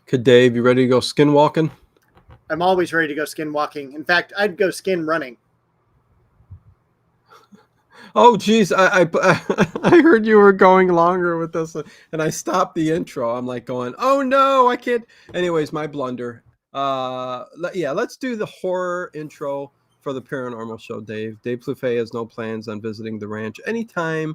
Good, Dave. You ready to go skinwalking? I'm always ready to go skin walking. In fact, I'd go skin running. Oh, geez. I heard you were going longer with this, and I stopped the intro. I'm like going, oh no, I can't. Anyways, my blunder. Let's do the horror intro for the paranormal show, Dave. Dave Plouffe has no plans on visiting the ranch anytime.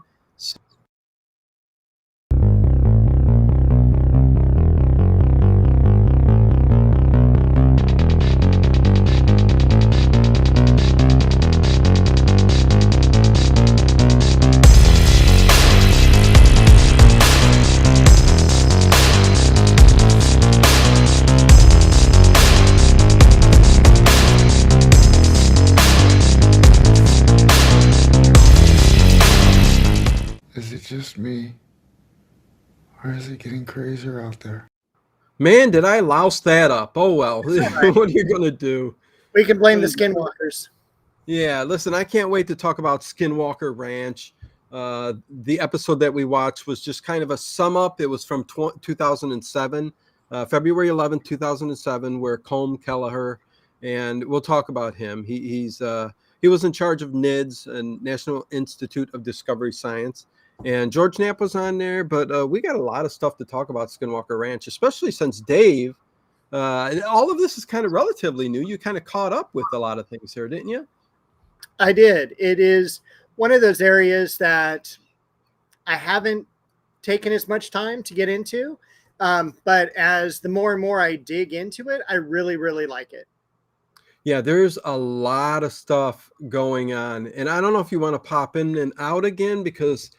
Is it just me? Or is it getting crazier out there? Man, did I louse that up? Oh well. Right. What are you gonna do? We can blame the skinwalkers. Yeah, listen, I can't wait to talk about Skinwalker Ranch. The episode that we watched was just kind of a sum up. It was from 2007, February 11th, 2007, where Colm Kelleher, and we'll talk about him. He was in charge of NIDS and National Institute of Discovery Science. And George Knapp was on there, but we got a lot of stuff to talk about Skinwalker Ranch, especially since Dave, all of this is kind of relatively new. You kind of caught up with a lot of things here, didn't you? I did. It is one of those areas that I haven't taken as much time to get into. But as the more and more I dig into it, I really, really like it. Yeah, there's a lot of stuff going on. And I don't know if you want to pop in and out again because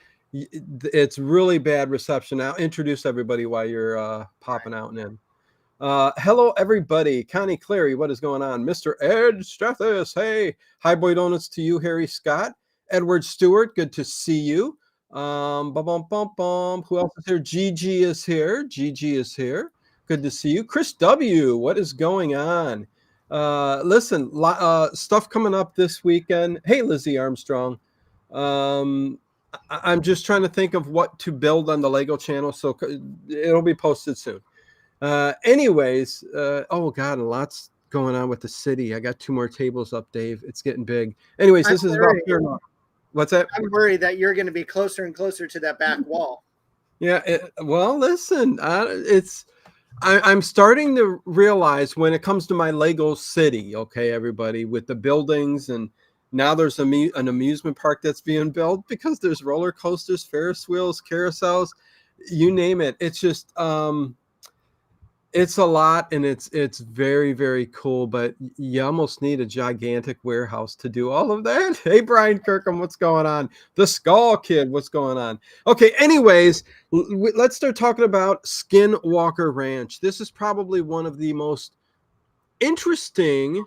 it's really bad reception. I'll introduce everybody while you're popping out and in. Hello, everybody. Connie Clary, what is going on? Mr. Ed Strathis, hey. Hi, Boy Donuts to you, Harry Scott. Edward Stewart, good to see you. Who else is here? Gigi is here. Gigi is here. Good to see you. Chris W., what is going on? Listen, stuff coming up this weekend. Hey, Lizzie Armstrong. I'm just trying to think of what to build on the Lego channel, so it'll be posted soon. Oh God, lots going on with the city. I got 2 more tables up, Dave. It's getting big. Anyways, this is about paranormal. What's that? I'm worried that you're going to be closer and closer to that back wall. Yeah. Well, listen, I'm starting to realize when it comes to my Lego city, okay, everybody, with the buildings, and now there's an amusement park that's being built because there's roller coasters, Ferris wheels, carousels, you name it. It's just, it's a lot, and it's very, very cool, but you almost need a gigantic warehouse to do all of that. Hey, Brian Kirkham, what's going on? The Skull Kid, what's going on? Okay, anyways, let's start talking about Skinwalker Ranch. This is probably one of the most interesting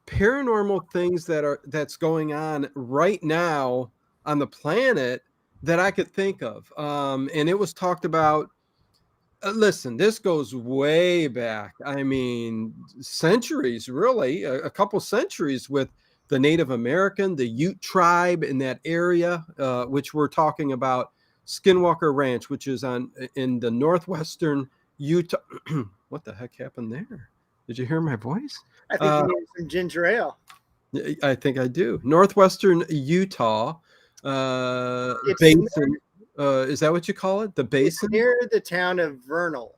paranormal things that's going on right now on the planet that I could think of. And it was talked about. Listen, this goes way back. I mean, centuries, really, a couple centuries with the Native American, the Ute tribe in that area, which we're talking about Skinwalker Ranch, which is in the northwestern Utah. What the heck happened there? Did you hear my voice? I think you need some ginger ale. I think I do. Northwestern Utah basin. Is that what you call it? The basin? It's near the town of Vernal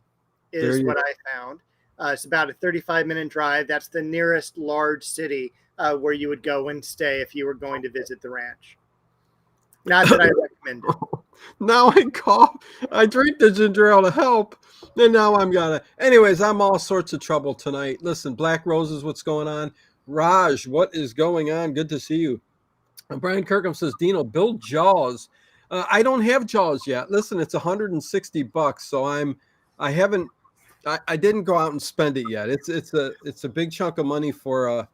is what I found. It's about a 35-minute drive. That's the nearest large city where you would go and stay if you were going to visit the ranch. Not that I recommend it. Now I cough. I drink the ginger ale to help. And now I'm gonna. Anyways, I'm all sorts of trouble tonight. Listen, Black Roses, what's going on? Raj, what is going on? Good to see you. Brian Kirkham says, Dino, build Jaws. I don't have Jaws yet. Listen, it's $160, so I didn't go out and spend it yet. It's a big chunk of money for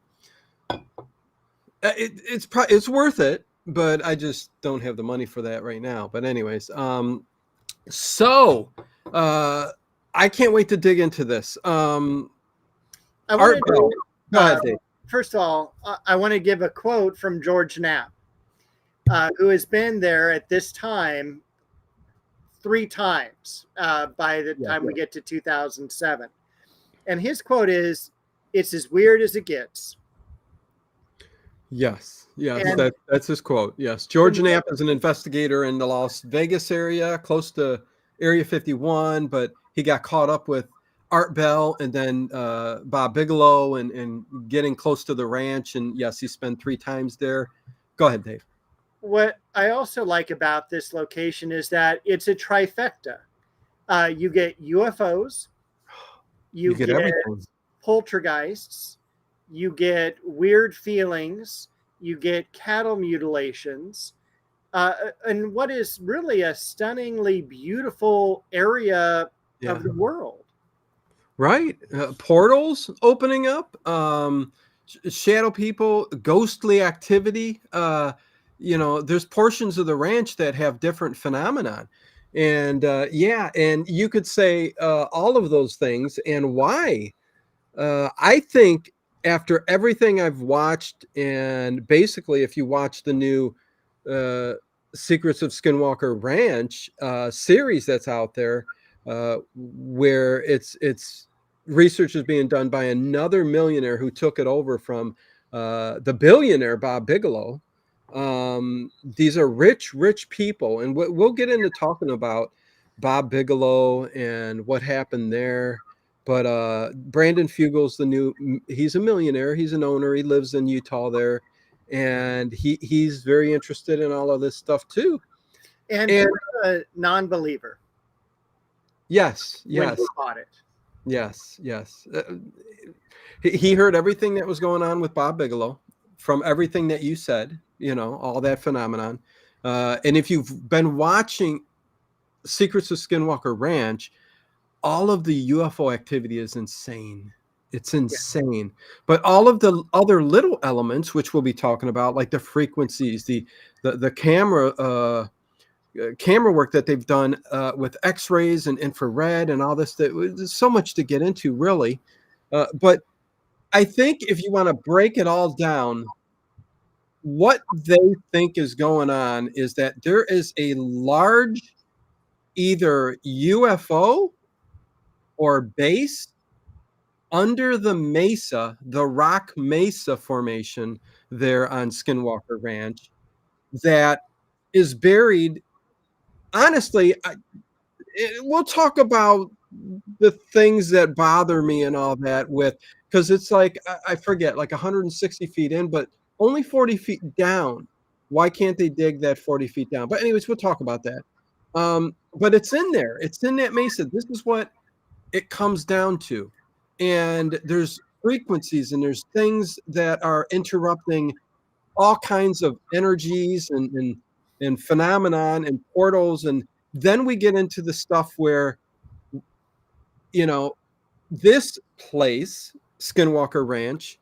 it's worth it, but I just don't have the money for that right now. But anyways, so I can't wait to dig into this. Go ahead, Dave. First of all, I want to give a quote from George Knapp, who has been there at this time 3 times by the time we get to 2007. And his quote is, "It's as weird as it gets." Yes, And that's his quote. Yes, George Knapp is an investigator in the Las Vegas area, close to Area 51, but he got caught up with Art Bell and then Bob Bigelow and getting close to the ranch. And yes, he spent 3 times there. Go ahead, Dave. what I also like about this location is that it's a trifecta. You get UFOs, you get get everything. poltergeists, you get weird feelings, you get cattle mutilations, and what is really a stunningly beautiful area of the world. Right. Portals opening up, shadow people, ghostly activity. There's portions of the ranch that have different phenomenon. And and you could say all of those things and why. I think after everything I've watched, and basically, if you watch the new uh, Secrets of Skinwalker Ranch series that's out there, where it's research is being done by another millionaire who took it over from the billionaire Bob Bigelow. These are rich people, and we'll get into talking about Bob Bigelow and what happened there. But Brandon Fugel's he's a millionaire. He's an owner. He lives in Utah there. And he's very interested in all of this stuff too. And he was a non-believer. Yes. When he bought it. Yes. He heard everything that was going on with Bob Bigelow from everything that you said, all that phenomenon. And if you've been watching Secrets of Skinwalker Ranch, all of the UFO activity is insane. It's insane. But all of the other little elements, which we'll be talking about, like the frequencies, the camera work that they've done with X-rays and infrared and all this, there's so much to get into, really. But I think if you want to break it all down, what they think is going on is that there is a large either UFO or base under the mesa, the Rock Mesa formation there on Skinwalker Ranch, that is buried. Honestly, we'll talk about the things that bother me and all that because it's like, I forget, like 160 feet in, but only 40 feet down. Why can't they dig that 40 feet down? But anyways, we'll talk about that. But it's in there. It's in that mesa. This is what it comes down to. And there's frequencies and there's things that are interrupting all kinds of energies and phenomenon and portals. And then we get into the stuff where, this place, Skinwalker Ranch,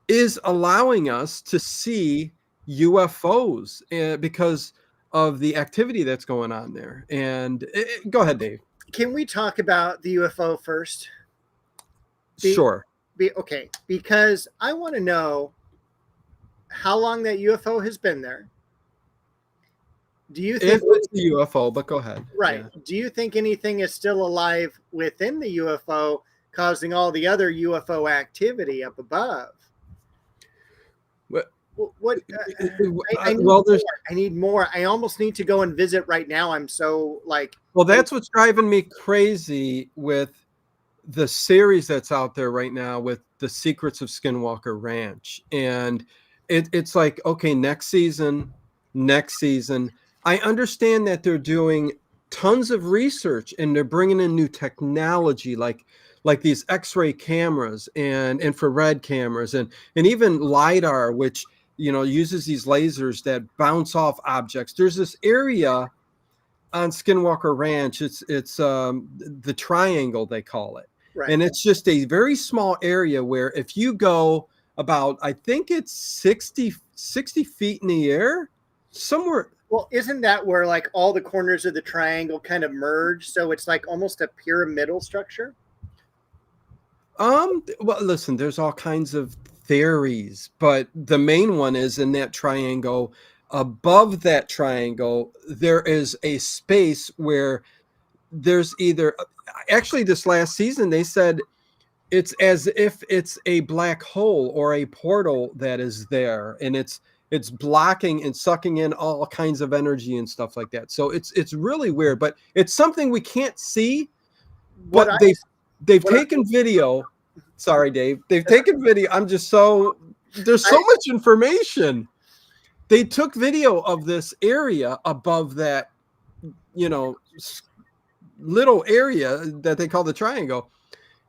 is allowing us to see UFOs because of the activity that's going on there. And go ahead, Dave. Can we talk about the UFO first? Sure. Okay, because I want to know how long that UFO has been there. Do you think it's the UFO? But go ahead. Right. Yeah. Do you think anything is still alive within the UFO, causing all the other UFO activity up above? What? I need more. I almost need to go and visit right now. I'm so like. Well, that's what's driving me crazy with the series that's out there right now with the Secrets of Skinwalker Ranch. And it's like, okay, next season. I understand that they're doing tons of research and they're bringing in new technology like these X-ray cameras and infrared cameras and even LiDAR, which, uses these lasers that bounce off objects. There's this area on Skinwalker Ranch. It's the triangle, they call it. Right. And it's just a very small area where if you go about, I think it's 60 feet in the air, somewhere. Well, isn't that where like all the corners of the triangle kind of merge? So it's like almost a pyramidal structure? Well, listen, there's all kinds of theories, but the main one is in that triangle. Above that triangle, there is a space where there's either actually this last season they said it's as if it's a black hole or a portal that is there, and it's blocking and sucking in all kinds of energy and stuff like that. So it's really weird, but it's something we can't see. What But I they've what I- taken video. Sorry, Dave. They've taken video. I'm just so there's so much information. They took video of this area above that, you know, little area that they call the triangle,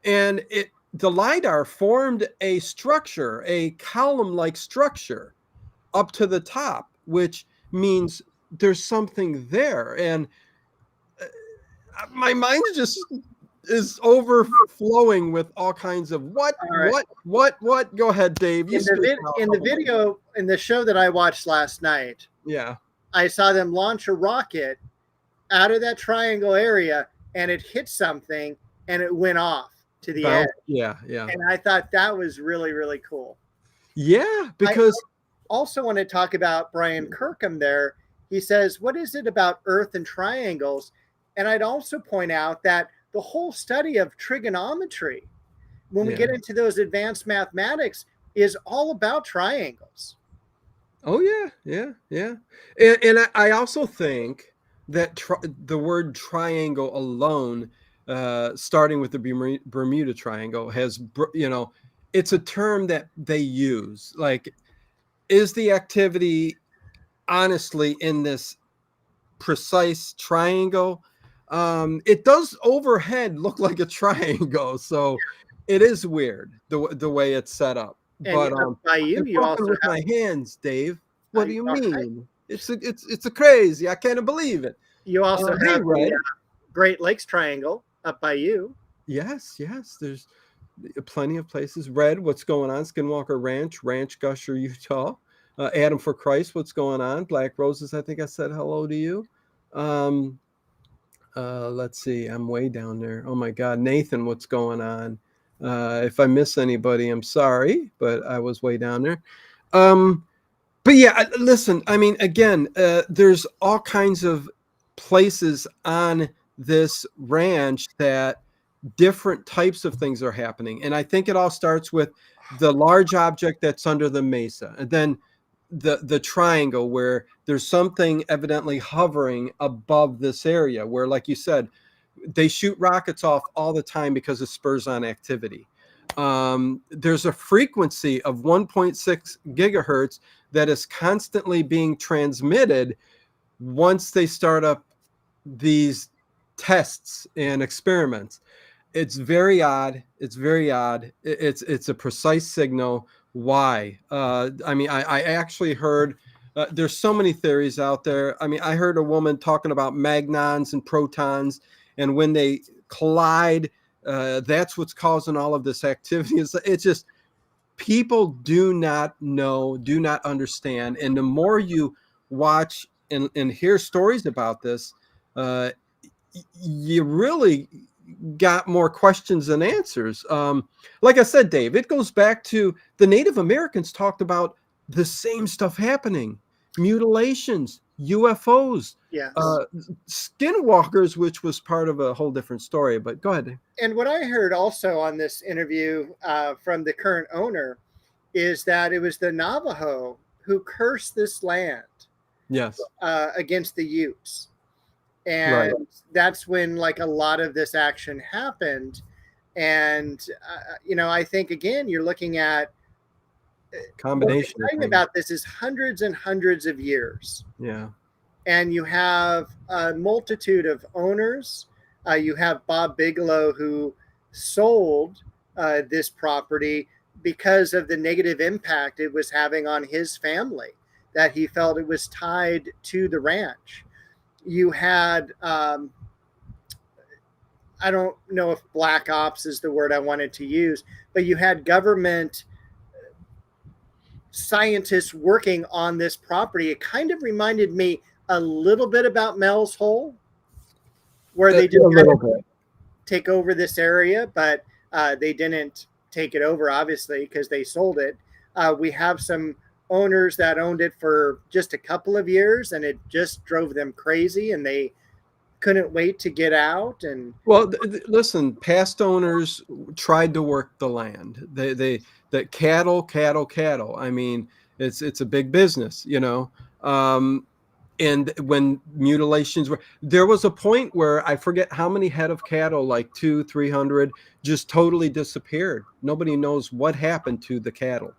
and the lidar formed a structure, a column-like structure up to the top, which means there's something there. And my mind just is overflowing with all kinds of what. Go ahead, Dave. You speak now. in the video in the show that I watched last night, Yeah. I saw them launch a rocket out of that triangle area, and it hit something, and it went off to the edge. Yeah. And I thought that was really, really cool. Yeah, because I also want to talk about Brian Kirkham there. He says, what is it about Earth and triangles? And I'd also point out that the whole study of trigonometry, when we get into those advanced mathematics, is all about triangles. Oh yeah. And I also think that the word triangle alone, starting with the Bermuda Triangle, has, it's a term that they use. Like, is the activity honestly in this precise triangle? It does overhead look like a triangle, so it is weird the way it's set up. And But by you also with have my hands, Dave. What do you mean? Right. It's a crazy. I can't believe it. You also have the Great Lakes Triangle up by you. Yes. There's plenty of places. Red, what's going on? Skinwalker Ranch Gusher, Utah. Adam for Christ, what's going on? Black Roses, I think I said hello to you. Let's see. I'm way down there. Oh my God, Nathan, what's going on? If I miss anybody, I'm sorry, but I was way down there. But yeah, listen, I mean, again, there's all kinds of places on this ranch that different types of things are happening. And I think it all starts with the large object that's under the mesa, and then the triangle where there's something evidently hovering above this area where, like you said, they shoot rockets off all the time because it spurs on activity. There's a frequency of 1.6 gigahertz that is constantly being transmitted once they start up these tests and experiments. It's very odd. It's a precise signal. Why? I mean, I actually heard there's so many theories out there. I mean, I heard a woman talking about magnons and protons, and when they collide, that's what's causing all of this activity. It's just people do not know, do not understand. And the more you watch and hear stories about this, you really got more questions than answers. Like I said, Dave, it goes back to the Native Americans talked about the same stuff happening: mutilations, UFOs, Yes. skinwalkers, which was part of a whole different story. But go ahead. And what I heard also on this interview from the current owner is that it was the Navajo who cursed this land. Yes. Against the Utes. And that's when like a lot of this action happened. And, I think, again, you're looking at combination. What I'm talking about this is hundreds and hundreds of years. Yeah. And you have a multitude of owners. You have Bob Bigelow, who sold this property because of the negative impact it was having on his family, that he felt it was tied to the ranch. You had, I don't know if black ops is the word I wanted to use, but you had government scientists working on this property. It kind of reminded me a little bit about Mel's Hole, where they just take over this area, but they didn't take it over, obviously, because they sold it. We have some owners that owned it for just a couple of years, and it just drove them crazy, and they couldn't wait to get out. And Well, listen, past owners tried to work the land. That cattle. I mean, it's a big business, you know. And when mutilations were, there was a point where I forget how many head of cattle, like 200-300, just totally disappeared. Nobody knows what happened to the cattle.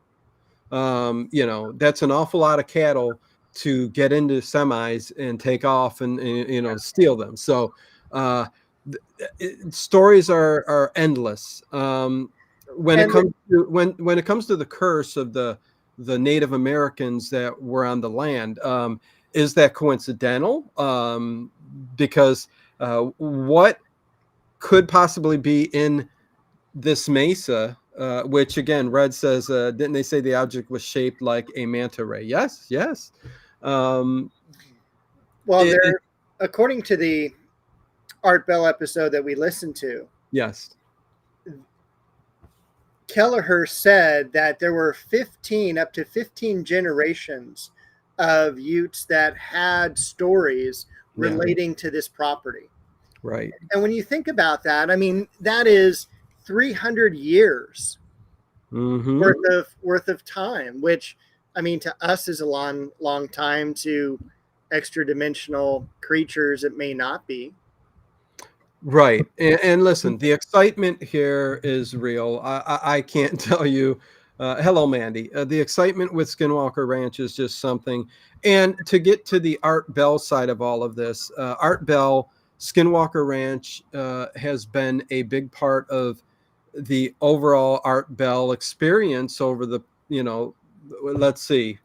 You know, that's an awful lot of cattle to get into semis and take off and you know, steal them. So uh, stories are endless. When it and comes to when it comes to the curse of the Native Americans that were on the land, is that coincidental? Because what could possibly be in this mesa, which again, Red says, didn't they say the object was shaped like a manta ray? Yes, yes. Um, well, there, according to the Art Bell episode that we listened to, yes, Kelleher said that there were up to 15 generations of Utes that had stories relating to this property. right. And when you think about that, I mean, that is 300 years Mm-hmm. worth of time, which, I mean, to us is a long time. To extra dimensional creatures, it may not be. Right. And listen, the excitement here is real. I can't tell you. Hello, Mandy. The excitement with Skinwalker Ranch is just something. And to get to the Art Bell side of all of this, Art Bell, Skinwalker Ranch has been a big part of the overall Art Bell experience over the, you know, let's see,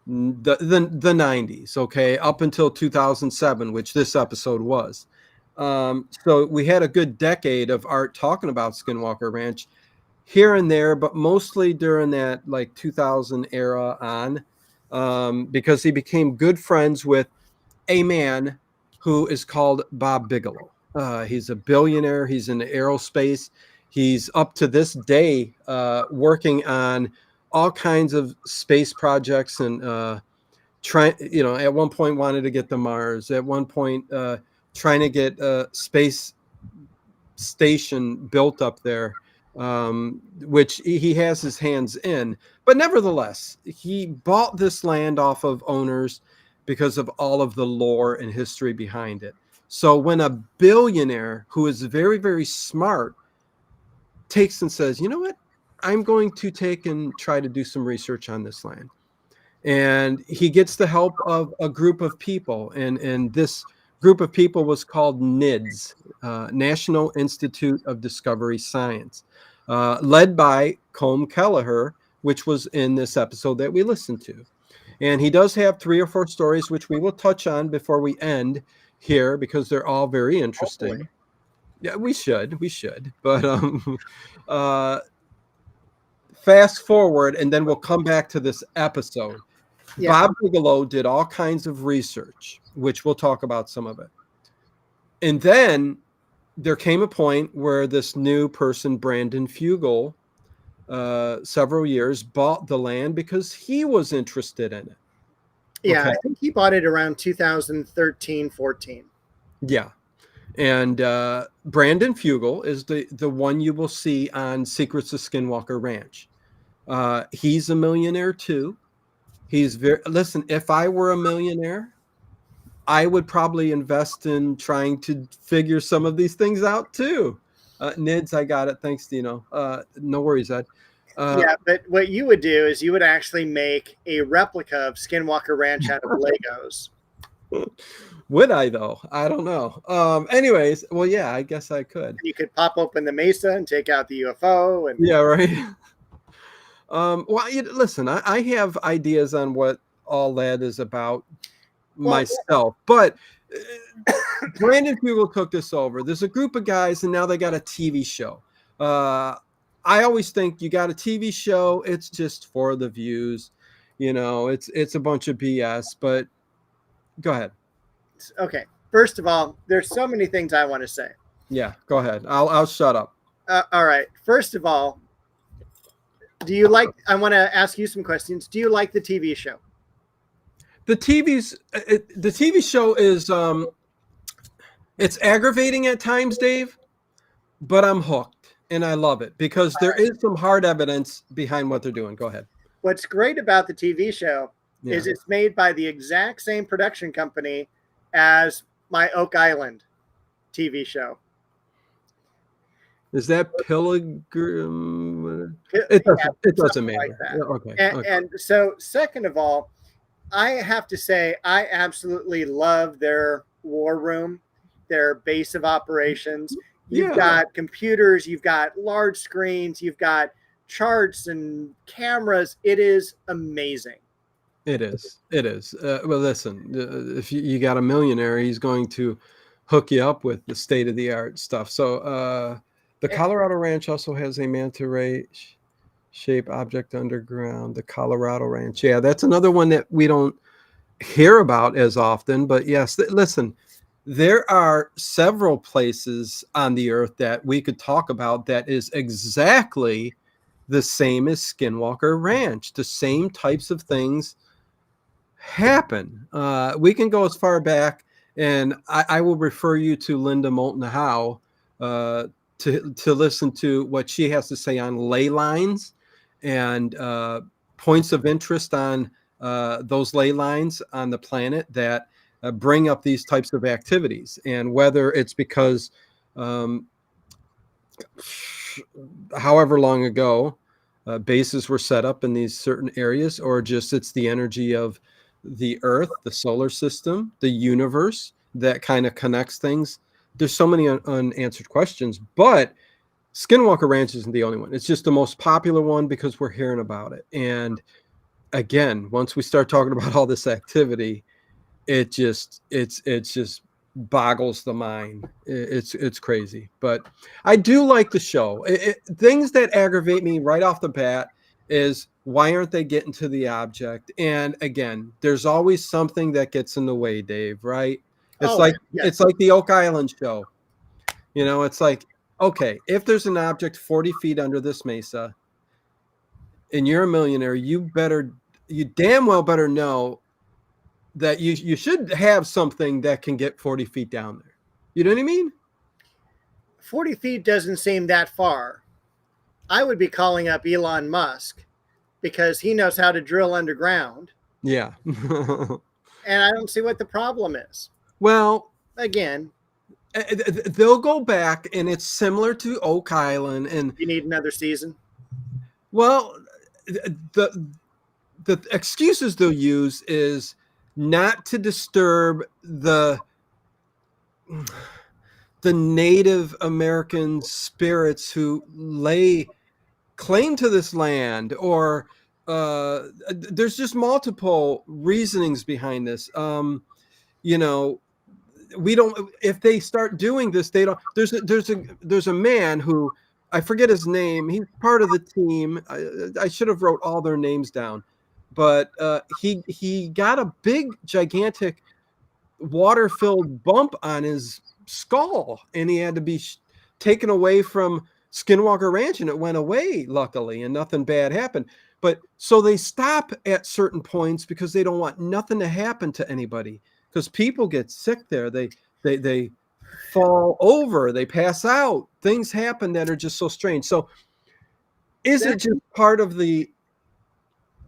the 90s, okay, up until 2007, which this episode was. So we had a good decade of Art talking about Skinwalker Ranch here and there, but mostly during that like 2000 era on, because he became good friends with a man who is called Bob Bigelow. He's a billionaire. He's in aerospace. He's up to this day working on all kinds of space projects and trying, you know, at one point wanted to get to Mars. At one point, trying to get a space station built up there, which he has his hands in. But nevertheless, he bought this land off of owners because of all of the lore and history behind it. So when a billionaire who is very, very smart takes and says, you know what, I'm going to take and try to do some research on this land. And he gets the help of a group of people. And this group of people was called NIDS, National Institute of Discovery Science, led by Combe Kelleher, which was in this episode that we listened to. And he does have 3 or 4 stories, which we will touch on before we end here, because they're all very interesting. Hopefully. Yeah, we should. But fast forward, and then we'll come back to this episode. Yeah. Bob Bigelow did all kinds of research, which we'll talk about some of it. And then there came a point where this new person, Brandon Fugel, several years, bought the land because he was interested in it. Yeah, Okay. I think he bought it around 2013, 14. Yeah. And Brandon Fugel is the one you will see on Secrets of Skinwalker Ranch. He's a millionaire too. He's listen, if I were a millionaire, I would probably invest in trying to figure some of these things out too. NIDS, I got it. Thanks, Dino. No worries, Ed. Yeah, but what you would do is you would actually make a replica of Skinwalker Ranch out of Legos. Would I though? I don't know. Anyways, well, yeah, I guess I could. You could pop open the mesa and take out the UFO. And yeah, right. Well, listen, I have ideas on what all that is about myself, but Brandon Fugel took this over. There's a group of guys, and now they got a TV show. I always think you got a TV show, it's just for the views. You know, it's a bunch of BS, but go ahead. Okay. First of all, there's so many things I want to say. Yeah, go ahead. I'll shut up. All right. First of all, do you like, I want to ask you some questions. Do you like the TV show? The TV show is It's aggravating at times, Dave, but I'm hooked and I love it because there is some hard evidence behind what they're doing. Go ahead. What's great about the TV show is Yeah. it's made by the exact same production company as my Oak Island TV show. Is that Pilgrim? Yeah, It doesn't something matter. like that. Yeah, okay. And so, second of all, I have to say I absolutely love their war room, their base of operations. You've got computers, you've got large screens, you've got charts and cameras. It is amazing. It is. It is. Well, listen, if you got a millionaire, he's going to hook you up with the state of the art stuff. So the Colorado Ranch also has a manta ray shape object underground. The Colorado Ranch. Yeah, that's another one that we don't hear about as often. But yes, listen, there are several places on the earth that we could talk about that is exactly the same as Skinwalker Ranch. The same types of things happen. We can go as far back, and I will refer you to Linda Moulton Howe to listen to what she has to say on ley lines and points of interest on those ley lines on the planet that bring up these types of activities, and whether it's because however long ago bases were set up in these certain areas, or just it's the energy of the earth, the solar system, the universe that kind of connects things. There's so many unanswered questions, but Skinwalker Ranch isn't the only one. It's just the most popular one because we're hearing about it. And again, once we start talking about all this activity, it's just boggles the mind. It's crazy. But I do like the show. Things that aggravate me right off the bat is, why aren't they getting to the object? And again, there's always something that gets in the way, Dave, right? It's it's like the Oak Island show. You know, it's like, okay, if there's an object 40 feet under this mesa and you're a millionaire, you damn well better know that you should have something that can get 40 feet down there. You know what I mean? 40 feet doesn't seem that far. I would be calling up Elon Musk because he knows how to drill underground. Yeah. And I don't see what the problem is. Well, again, they'll go back, and it's similar to Oak Island. And you need another season. Well, the excuses they'll use is not to disturb the Native American spirits who lay claim to this land, or there's just multiple reasonings behind this. You know, we don't, if they start doing this, they don't, there's a man who, I forget his name, he's part of the team. I should have wrote all their names down, but he got a big gigantic water filled bump on his skull, and he had to be taken away from Skinwalker Ranch, and it went away luckily, and nothing bad happened. But so they stop at certain points because they don't want nothing to happen to anybody, because people get sick there. They fall over, they pass out, things happen that are just so strange. So is it just part of the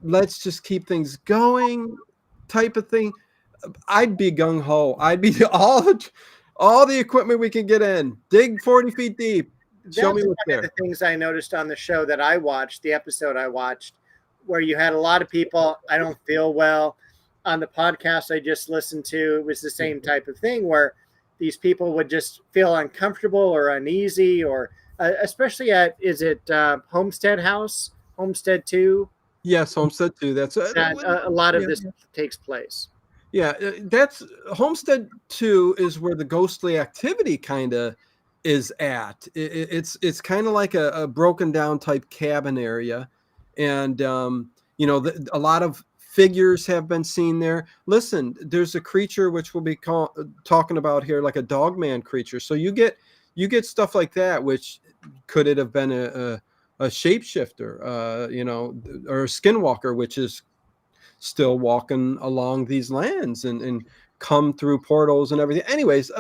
let's just keep things going type of thing? I'd be gung-ho. I'd be all the equipment we can get in. Dig 40 feet deep. Show me what's there. The things I noticed on the show that I watched, the episode I watched, where you had a lot of people, I don't feel well. On the podcast I just listened to, it was the same type of thing where these people would just feel uncomfortable or uneasy, or especially at, is it Homestead House? Homestead 2? Yes, Homestead 2. That's a lot of this takes place. Yeah, that's Homestead 2 is where the ghostly activity kind of is at. It's kind of like a broken down type cabin area, and you know, a lot of figures have been seen there. Listen, there's a creature which we'll be talking about here, like a dogman creature. So you get stuff like that, which could it have been a shapeshifter, you know, or a skinwalker, which is still walking along these lands and come through portals and everything. Anyways,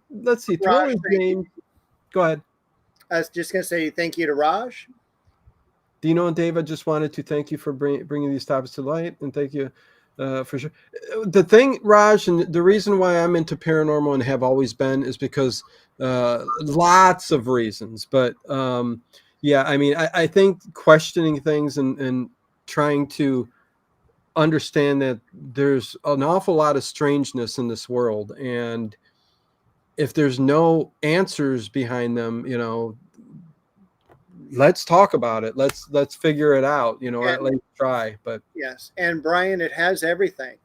let's see. Throw his name. Go ahead. I was just going to say thank you to Raj. Dino and Dave, I just wanted to thank you for bringing these topics to light, and thank you for sure. The thing, Raj, and the reason why I'm into paranormal and have always been is because lots of reasons. But yeah, I mean, I think questioning things and trying to understand that there's an awful lot of strangeness in this world, and if there's no answers behind them, let's talk about it. Let's figure it out, or at least try. But yes, and Brian, it has everything.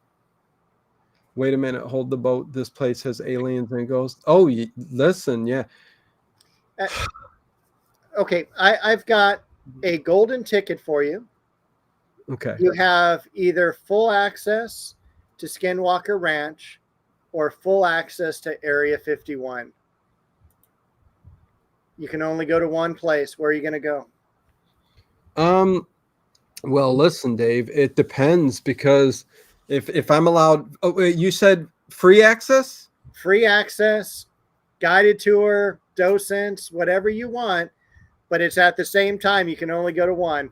Wait a minute, hold the boat. This place has aliens and ghosts. Oh, listen, yeah. Okay, I've got a golden ticket for you. Okay. You have either full access to Skinwalker Ranch or full access to Area 51. You can only go to one place. Where are you going to go? Well, listen, Dave, it depends, because if I'm allowed, oh, wait, you said free access? Free access, guided tour, docents, whatever you want, but it's at the same time. You can only go to one.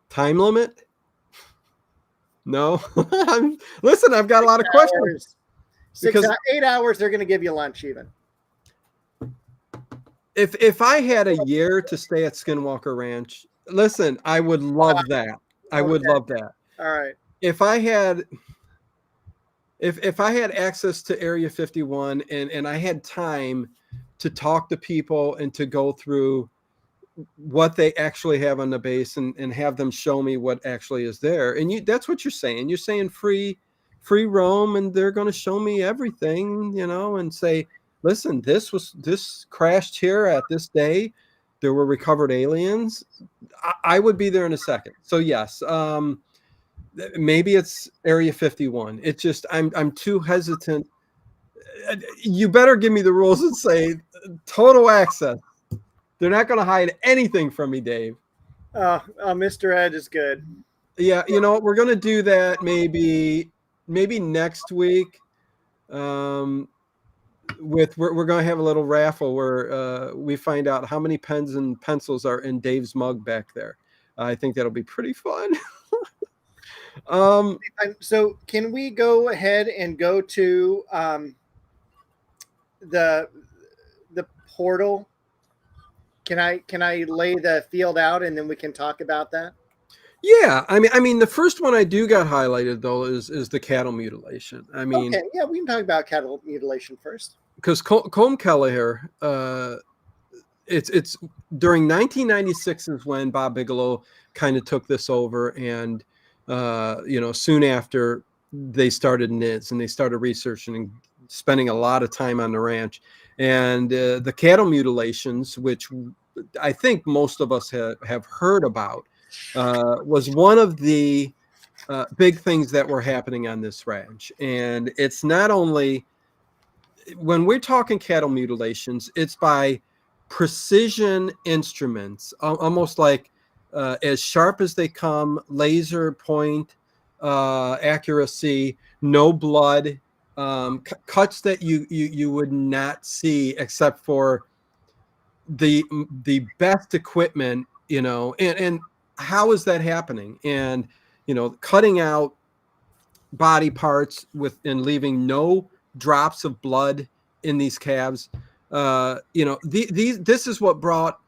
Time limit? No. Listen, I've got a lot of questions. 8 hours, they're going to give you lunch even. If I had a year to stay at Skinwalker Ranch, listen, I would love that. I would love that. All right. If I had access to Area 51 and I had time to talk to people and to go through what they actually have on the base and have them show me what actually is there. And that's what you're saying. You're saying free roam, and they're going to show me everything, and say, listen, this crashed here at this day. There were recovered aliens. I would be there in a second. So yes, maybe it's Area 51. It's just I'm too hesitant. You better give me the rules and say total access. They're not going to hide anything from me, Dave. Mr. Ed is good. Yeah, we're going to do that maybe next week. We're going to have a little raffle where we find out how many pens and pencils are in Dave's mug back there. I think that'll be pretty fun. So can we go ahead and go to the portal? Can I lay the field out and then we can talk about that? Yeah, I mean, the first one I do got highlighted though is the cattle mutilation. I mean, okay, yeah, we can talk about cattle mutilation first. Because Colm Kelleher, it's during 1996 is when Bob Bigelow kind of took this over, and soon after they started NIDS and they started researching and spending a lot of time on the ranch, and the cattle mutilations, which I think most of us have heard about, was one of the big things that were happening on this ranch. And it's not only, when we're talking cattle mutilations, it's by precision instruments, almost like as sharp as they come, laser point accuracy, no blood, cuts that you would not see except for the best equipment, and how is that happening? And cutting out body parts and leaving no drops of blood in these calves. This is what brought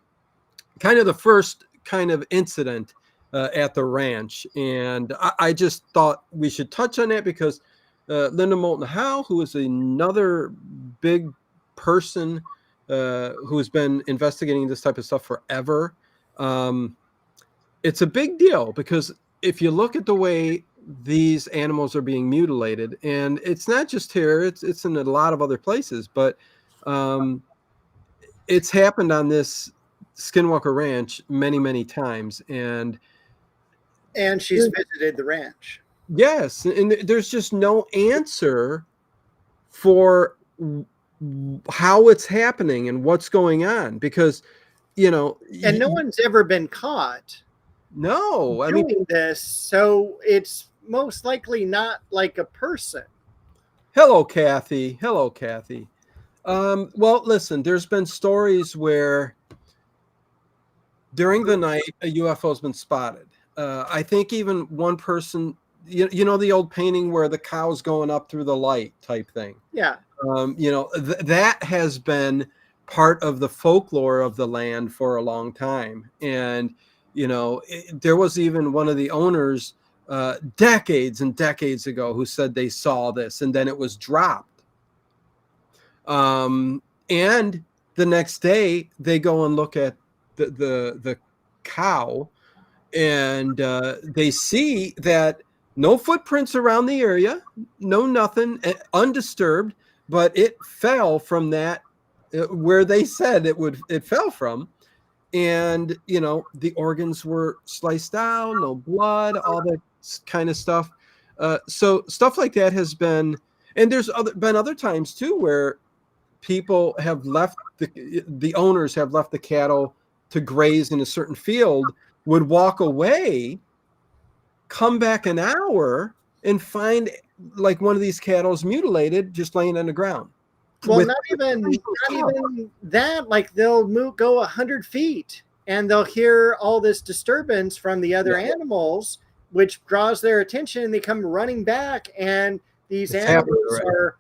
kind of the first kind of incident at the ranch, and I just thought we should touch on that because Linda Moulton Howe, who is another big person who's been investigating this type of stuff forever, it's a big deal because if you look at the way these animals are being mutilated, and it's not just here, it's in a lot of other places, but it's happened on this Skinwalker Ranch many times, and she's visited the ranch. Yes, and there's just no answer for how it's happening and what's going on, because and no one's ever been caught. No, doing this, so it's most likely not like a person. Hello, Kathy. Hello, Kathy. Well, listen, there's been stories where during the night a UFO has been spotted. I think even one person, you know, the old painting where the cow's going up through the light type thing. Yeah. You know, that has been part of the folklore of the land for a long time. And, you know, there was even one of the owners decades and decades ago who said they saw this, and then it was dropped. And the next day they go and look at the cow, and they see that no footprints around the area, no nothing, undisturbed, but it fell from that where they said it fell from. And you know, the organs were sliced out, no blood, all that kind of stuff. So stuff like that has been, and there's been other times too where people have left the owners have left the cattle to graze in a certain field, would walk away, come back an hour, and find like one of these cattle's mutilated, just laying on the ground. Well, not even that. Like they'll go 100 feet and they'll hear all this disturbance from the other animals, which draws their attention, and they come running back, and these animals are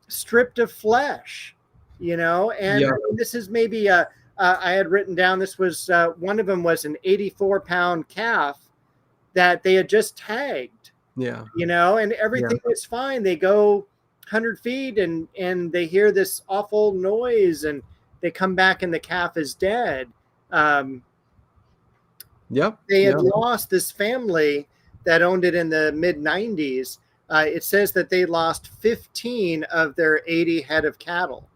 stripped of flesh, you know. And this is maybe I had written down, this was one of them was an 84-pound calf that they had just tagged, you know, and everything was fine. They go 100 feet and they hear this awful noise, and they come back and the calf is dead. They had lost this family that owned it in the mid-90s. It says that they lost 15 of their 80 head of cattle,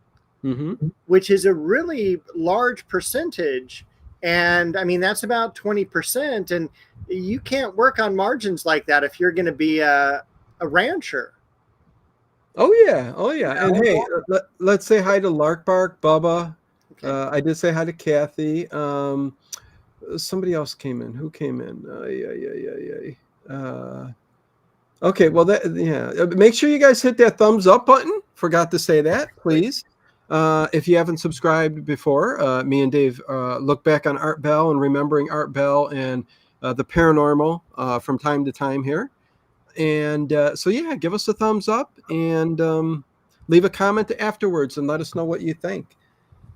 which is a really large percentage. And I mean, that's about 20%. And you can't work on margins like that if you're going to be a rancher. Oh yeah. And hey, let's say hi to Lark Bark, Bubba. Okay. I did say hi to Kathy. Somebody else came in. Who came in? Okay, well, make sure you guys hit that thumbs up button. Forgot to say that, please. If you haven't subscribed before, me and Dave look back on Art Bell and remembering Art Bell and the paranormal from time to time here. And so, yeah, give us a thumbs up and leave a comment afterwards and let us know what you think.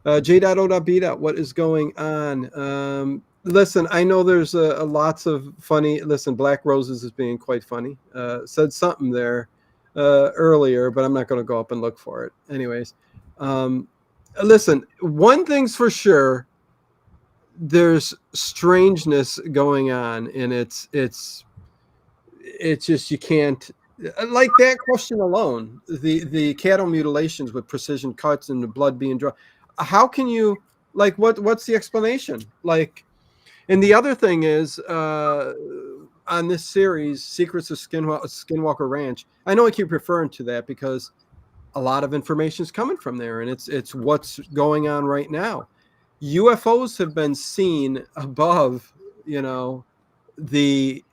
J.O.B. What is going on? Listen, I know there's lots of funny. Listen, Black Roses is being quite funny. Said something there earlier, but I'm not going to go up and look for it. Anyways, listen, one thing's for sure. There's strangeness going on, and it's just, you can't, like that question alone, the cattle mutilations with precision cuts and the blood being drawn. How can you, like, what's the explanation? Like, and the other thing is, on this series, Secrets of Skinwalker Ranch, I know I keep referring to that because a lot of information is coming from there, and it's what's going on right now. UFOs have been seen above, you know, the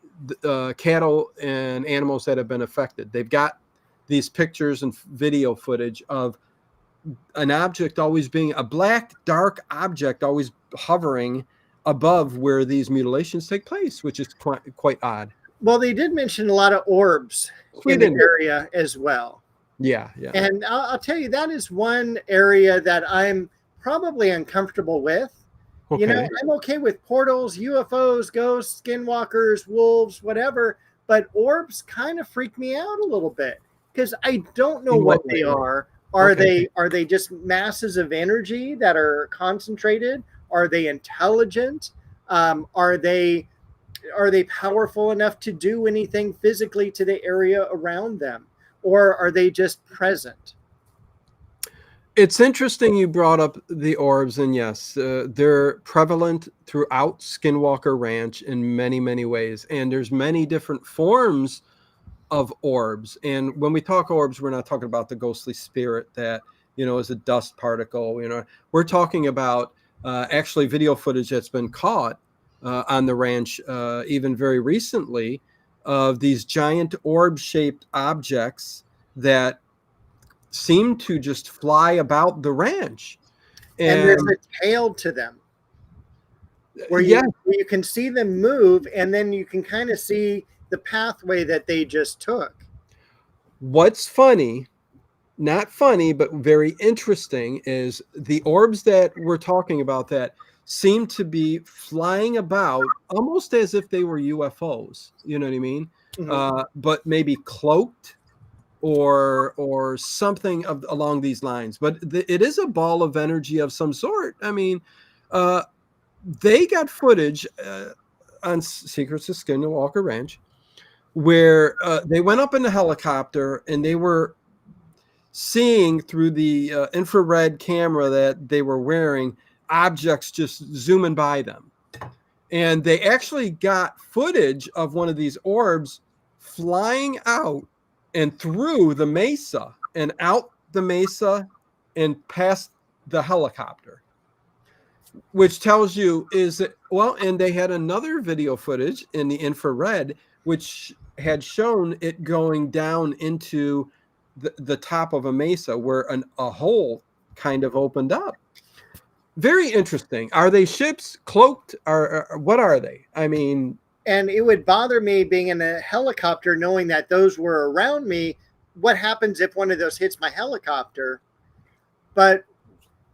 cattle and animals that have been affected. They've got these pictures and video footage of an object always being a black, dark object always hovering above where these mutilations take place, which is quite odd. Well, they did mention a lot of orbs in the area as well. Yeah. And I'll tell you, that is one area that I'm probably uncomfortable with. Okay. You know, I'm okay with portals, UFOs, ghosts, skinwalkers, wolves, whatever, but orbs kind of freak me out a little bit because I don't know what they are. Are they just masses of energy that are concentrated? Are they intelligent? Are they powerful enough to do anything physically to the area around them? Or are they just present? It's interesting you brought up the orbs, and yes, they're prevalent throughout Skinwalker Ranch in many, many ways. And there's many different forms of orbs. And when we talk orbs, we're not talking about the ghostly spirit that, you know, is a dust particle. You know, we're talking about actually video footage that's been caught on the ranch even very recently of these giant orb-shaped objects that seem to just fly about the ranch. And there's And a tail to them where yeah, you can see them move, and then you can kind of see the pathway that they just took. what's funny, not funny, but very interesting, is the orbs that we're talking about that seem to be flying about almost as if they were UFOs. You know what I mean? Mm-hmm. But maybe cloaked or something along these lines. But it is a ball of energy of some sort. I mean, uh, they got footage on Secrets of Skinwalker Ranch where they went up in the helicopter and they were seeing through the infrared camera that they were wearing objects just zooming by them. And they actually got footage of one of these orbs flying out and through the mesa and out the mesa and past the helicopter, which tells you is that, well, and they had another video footage in the infrared, which had shown it going down into the top of a mesa where a hole kind of opened up. Very interesting. Are they ships cloaked or what are they? I mean, And it would bother me being in a helicopter knowing that those were around me. What happens if one of those hits my helicopter? But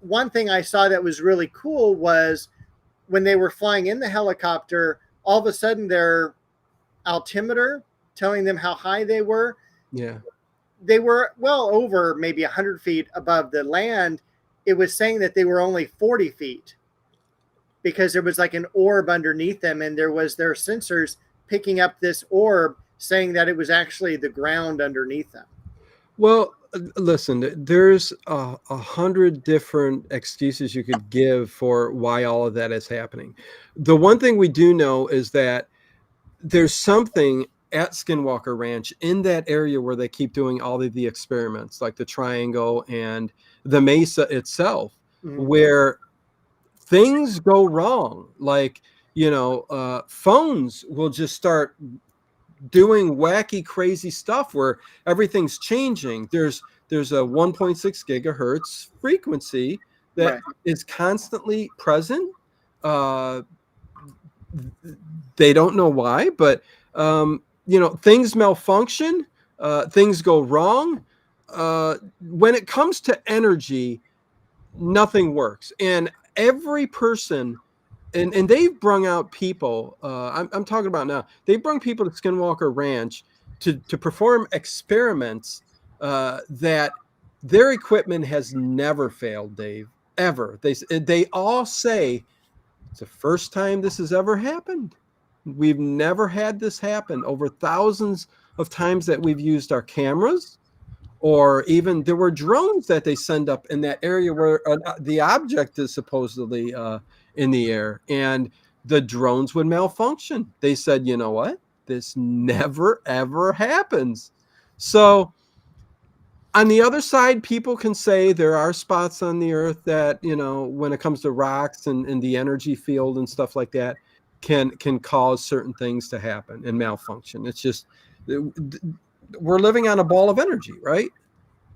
one thing I saw that was really cool was when they were flying in the helicopter, all of a sudden their altimeter telling them how high yeah. they were well over maybe 100 feet above the land. It was saying that they were only 40 feet because there was like an orb underneath them, and there was their sensors picking up this orb saying that it was actually the ground underneath them. Well, listen, there's 100 different excuses you could give for why all of that is happening. The one thing we do know is that there's something at Skinwalker Ranch in that area where they keep doing all of the experiments, like the triangle and the mesa itself, Mm-hmm. where things go wrong. Like, phones will just start doing wacky, crazy stuff where everything's changing. There's a 1.6 gigahertz frequency that Right. is constantly present. Uh, they don't know why, but things malfunction, things go wrong. When it comes to energy, nothing works, and every person. And they've brung out people. I'm talking about now. They've brung people to Skinwalker Ranch to perform experiments that their equipment has never failed, Dave. Ever. They all say it's the first time this has ever happened. We've never had this happen over thousands of times that we've used our cameras, or even there were drones that they send up in that area where the object is supposedly in the air, and the drones would malfunction. They said, you know what? This never, ever happens. So on the other side, people can say there are spots on the earth that, when it comes to rocks and the energy field and stuff like that, can cause certain things to happen and malfunction. It's just we're living on a ball of energy, right?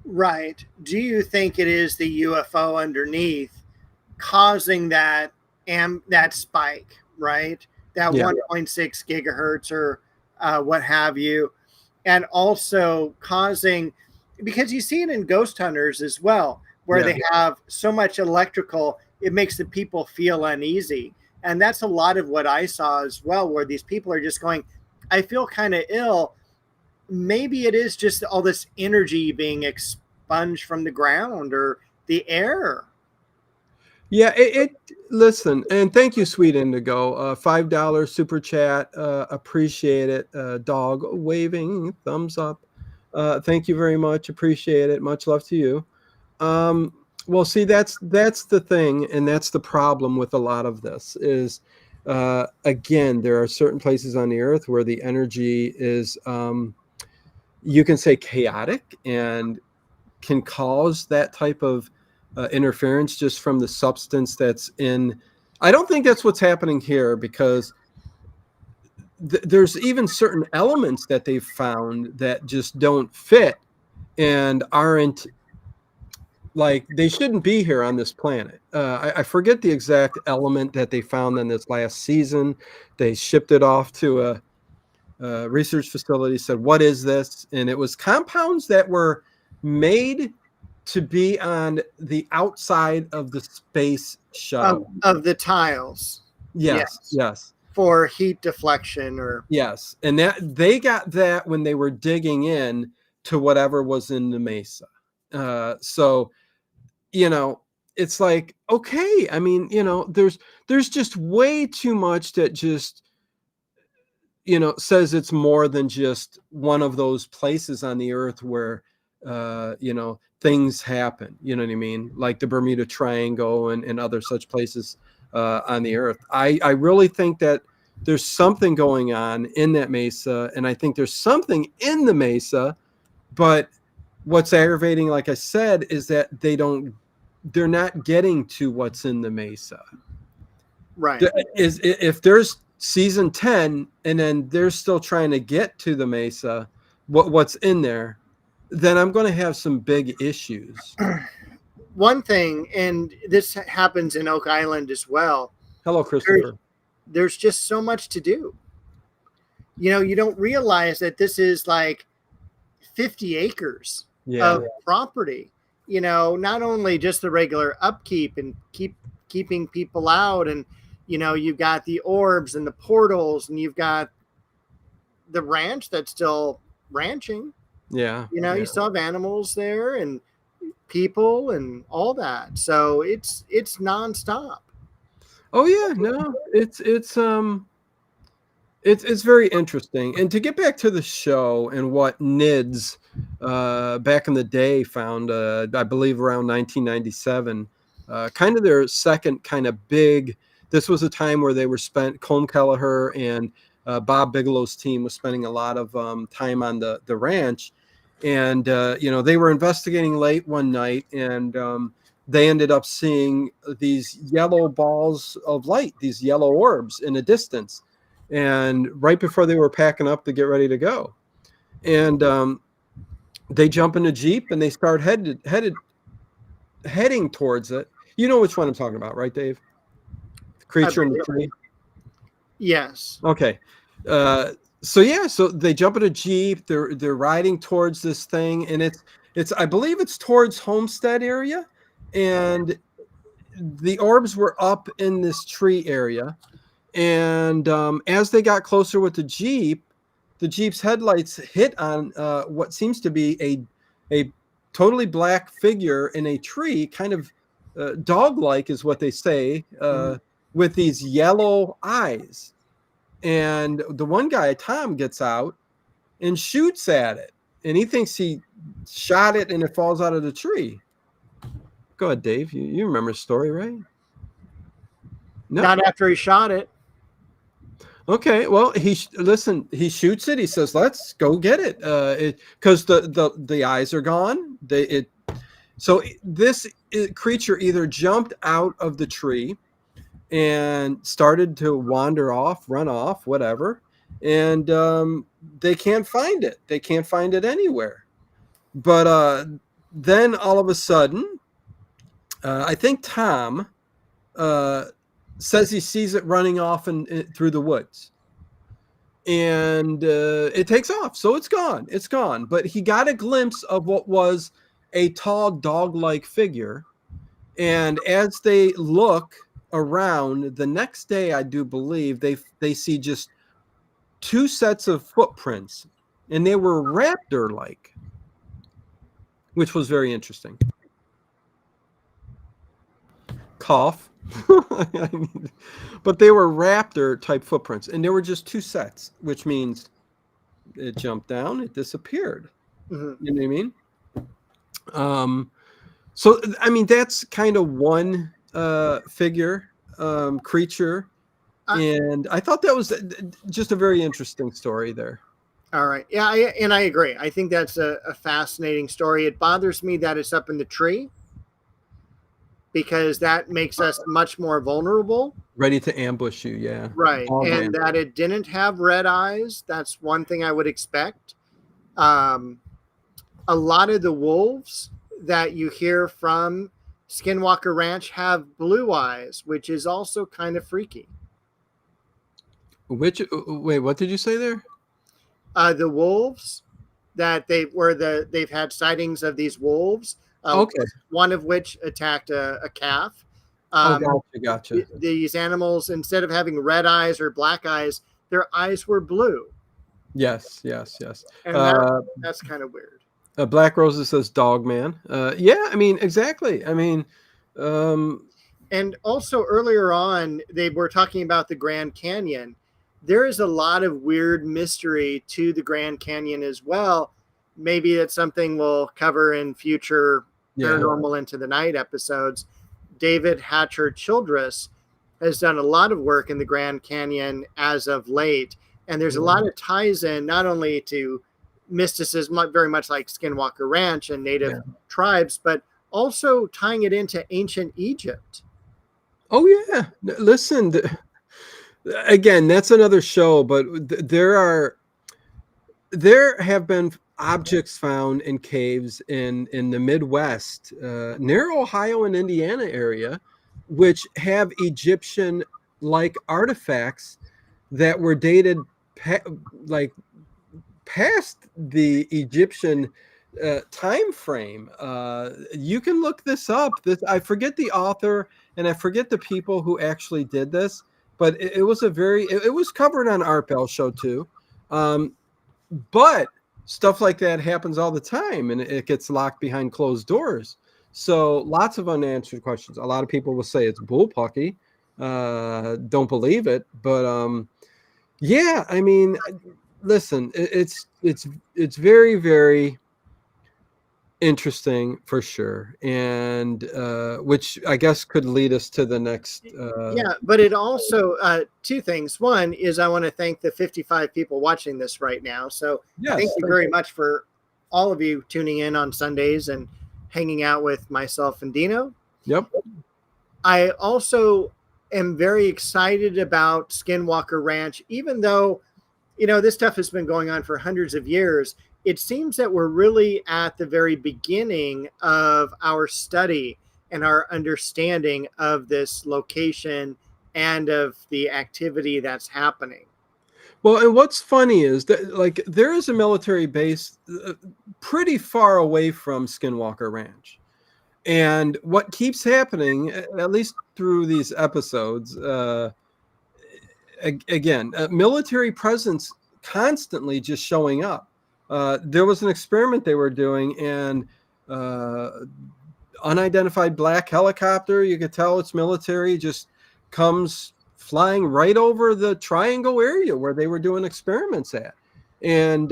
Right. Do you think it is the UFO underneath causing that that spike, right? That Yeah. 1.6 gigahertz or what have you, and also causing, because you see it in ghost hunters as well, where Yeah. they have so much electrical, it makes the people feel uneasy. And that's a lot of what I saw as well, where these people are just going, I feel kind of ill. Maybe it is just all this energy being expunged from the ground or the air. Yeah, listen, and thank you, Sweet Indigo. $5 super chat. Appreciate it. Dog waving, thumbs up. Thank you very much. Appreciate it. Much love to you. Um, well, see, that's the thing, and that's the problem with a lot of this is, again, there are certain places on the earth where the energy is, you can say, chaotic and can cause that type of interference just from the substance that's in. I don't think that's what's happening here, because there's even certain elements that they've found that just don't fit and aren't like they shouldn't be here on this planet. I forget the exact element that they found in this last season. They shipped it off to a research facility, said, what is this? And it was compounds that were made to be on the outside of the space shuttle. Of the tiles. Yes. For heat deflection or. Yes. And that they got that when they were digging in to whatever was in the mesa. So, you know, it's like, okay, I mean, you know, there's just way too much that just, you know, says it's more than just one of those places on the earth where, you know, things happen, you know what I mean? Like the Bermuda Triangle and other such places on the earth. I really think that there's something going on in that mesa, and I think there's something in the mesa, but what's aggravating, like I said, is that they're not getting to what's in the mesa. Right. If there's season 10 and then they're still trying to get to the mesa, what's in there, then I'm going to have some big issues. One thing, and this happens in Oak Island as well. Hello, Christopher. There's just so much to do. You know, you don't realize that this is like 50 acres of property. You know, not only just the regular upkeep and keeping people out, and you know, you've got the orbs and the portals, and you've got the ranch that's still ranching. Yeah. You know, you still have animals there and people and all that. So it's nonstop. Oh yeah, no, it's very interesting. And to get back to the show and what NIDS back in the day found, I believe around 1997, kind of their second kind of big. This was a time where they were Colm Kelleher and Bob Bigelow's team was spending a lot of time on the ranch. And, you know, they were investigating late one night, and they ended up seeing these yellow balls of light, these yellow orbs in a distance. And right before they were packing up to get ready to go. And they jump in a Jeep and they start heading towards it. You know which one I'm talking about, right, Dave? The creature in the tree? Yes. Okay. So they jump in a Jeep, they're riding towards this thing, and it's I believe it's towards Homestead area, and the orbs were up in this tree area, and as they got closer with the Jeep's headlights hit on what seems to be a totally black figure in a tree, kind of dog-like is what they say, with these yellow eyes. And the one guy, Tom, gets out and shoots at it. And he thinks he shot it and it falls out of the tree. Go ahead, Dave. You remember the story, right? No. Not after he shot it. Okay, well, he shoots it. He says, let's go get it. Because the eyes are gone. So this creature either jumped out of the tree and started to wander off, run off, whatever. And they can't find it. They can't find it anywhere. But then all of a sudden, I think Tom says he sees it running off through the woods. And it takes off. So it's gone. It's gone. But he got a glimpse of what was a tall dog-like figure. And as they look around the next day, I do believe they see just two sets of footprints, and they were raptor-like, which was very interesting. Cough. But they were raptor type footprints, and there were just two sets, which means it jumped down, it disappeared. Mm-hmm. You know what I mean? So I mean, that's kind of one figure, creature, and I thought that was just a very interesting story there. All right. Yeah, I agree. I think that's a fascinating story. It bothers me that it's up in the tree, because that makes us much more vulnerable. Ready to ambush you, yeah. Right. And that it didn't have red eyes. That's one thing I would expect. A lot of the wolves that you hear from Skinwalker Ranch have blue eyes, which is also kind of freaky. Wait, what did you say there? The wolves that they've had sightings of these wolves. Okay. One of which attacked a calf. Oh, Um, gotcha. these animals, instead of having red eyes or black eyes, their eyes were blue, Yes. and that's kind of weird. Black Rosa says dog man. Yeah, I mean, exactly. I mean, um, And also earlier on, they were talking about the Grand Canyon. There is a lot of weird mystery to the Grand Canyon as well. Maybe it's something we'll cover in future yeah. Paranormal Into the Night episodes. David Hatcher Childress has done a lot of work in the Grand Canyon as of late. And there's a lot of ties in not only to mysticism, very much like Skinwalker Ranch and native tribes, but also tying it into ancient Egypt. Oh yeah. Listen, again, that's another show, but there have been objects found in caves in the Midwest, near Ohio and Indiana area, which have Egyptian like artifacts that were dated like past the Egyptian time frame. You can look this up. I forget the author and I forget the people who actually did this, but it was it was covered on Art Bell show too. But stuff like that happens all the time and it gets locked behind closed doors. So lots of unanswered questions. A lot of people will say it's bullpucky. Don't believe it, but yeah, I mean, listen, it's very, very interesting for sure, and which I guess could lead us to the next. Yeah, but it also two things. One is I want to thank the 55 people watching this right now. So thank you very much for all of you tuning in on Sundays and hanging out with myself and Dino. Yep. I also am very excited about Skinwalker Ranch, even though, you know, this stuff has been going on for hundreds of years. It seems that we're really at the very beginning of our study and our understanding of this location and of the activity that's happening. Well, and what's funny is that like there is a military base pretty far away from Skinwalker Ranch. And what keeps happening, at least through these episodes, again, military presence constantly just showing up. There was an experiment they were doing, and unidentified black helicopter, you could tell it's military, just comes flying right over the triangle area where they were doing experiments at. And,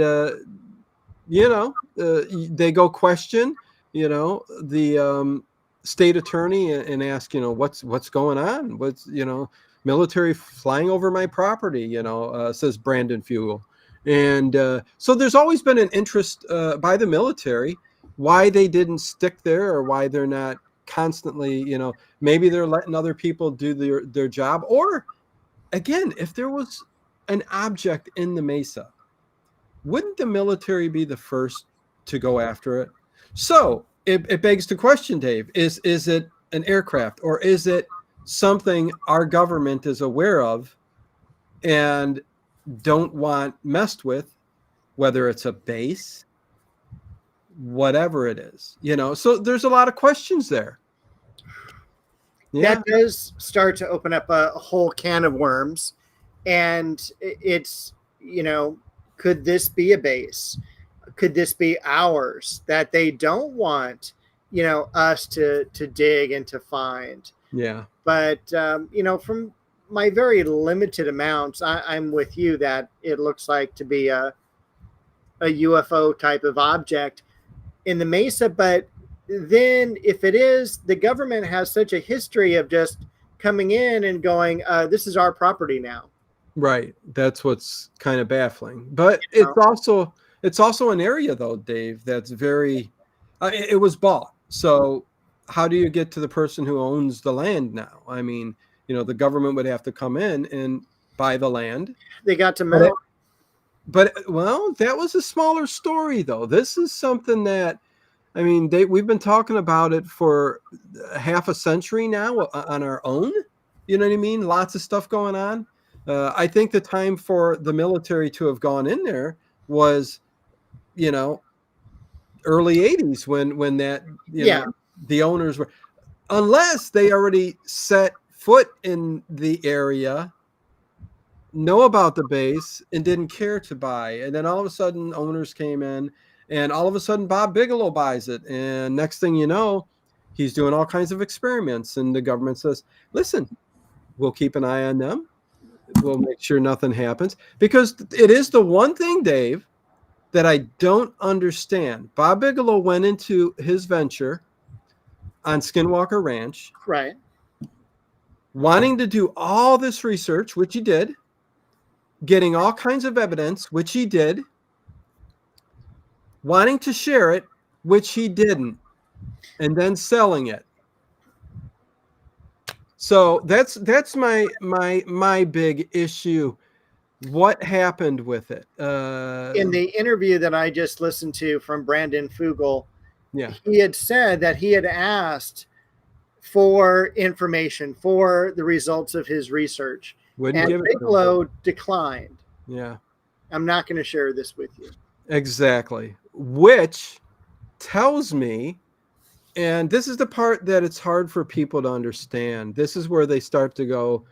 they go question, the state attorney and ask, what's going on? What's, military flying over my property, says Brandon Fugel. And so there's always been an interest by the military why they didn't stick there or why they're not constantly, maybe they're letting other people do their job. Or again, if there was an object in the mesa, wouldn't the military be the first to go after it? So it begs the question, Dave, is it an aircraft or is it something our government is aware of and don't want messed with, whether it's a base, whatever it is, so there's a lot of questions there. Yeah. That does start to open up a whole can of worms. And it's, could this be a base? Could this be ours that they don't want, us to dig and to find? Yeah. But, from my very limited amounts, I'm with you that it looks like to be a UFO type of object in the mesa. But then if it is, the government has such a history of just coming in and going, this is our property now. Right. That's what's kind of baffling. But it's also an area though, Dave, that's very, it was bought. So how do you get to the person who owns the land now? I mean, the government would have to come in and buy the land. They got to move. But well, that was a smaller story though. This is something that I mean, we've been talking about it for half a century now on our own. You know what I mean? Lots of stuff going on. I think the time for the military to have gone in there was, you know, early 80s when that, Yeah. the owners were, unless they already set foot in the area, know about the base, and didn't care to buy. And then all of a sudden owners came in, and all of a sudden Bob Bigelow buys it. And next thing you know, he's doing all kinds of experiments. And the government says, listen, we'll keep an eye on them. We'll make sure nothing happens. Because it is the one thing, Dave, that I don't understand. Bob Bigelow went into his venture on Skinwalker Ranch, Right. wanting to do all this research, which he did, getting all kinds of evidence, which he did, wanting to share it, which he didn't, and then selling it. So that's my big issue. What happened with it? In the interview that I just listened to from Brandon Fugel, Yeah, he had said that he had asked for information for the results of his research, wouldn't and give it to him. Bigelow declined. Yeah, I'm not going to share this with you. exactly. Which tells me, and this is the part that it's hard for people to understand. This is where they start to go,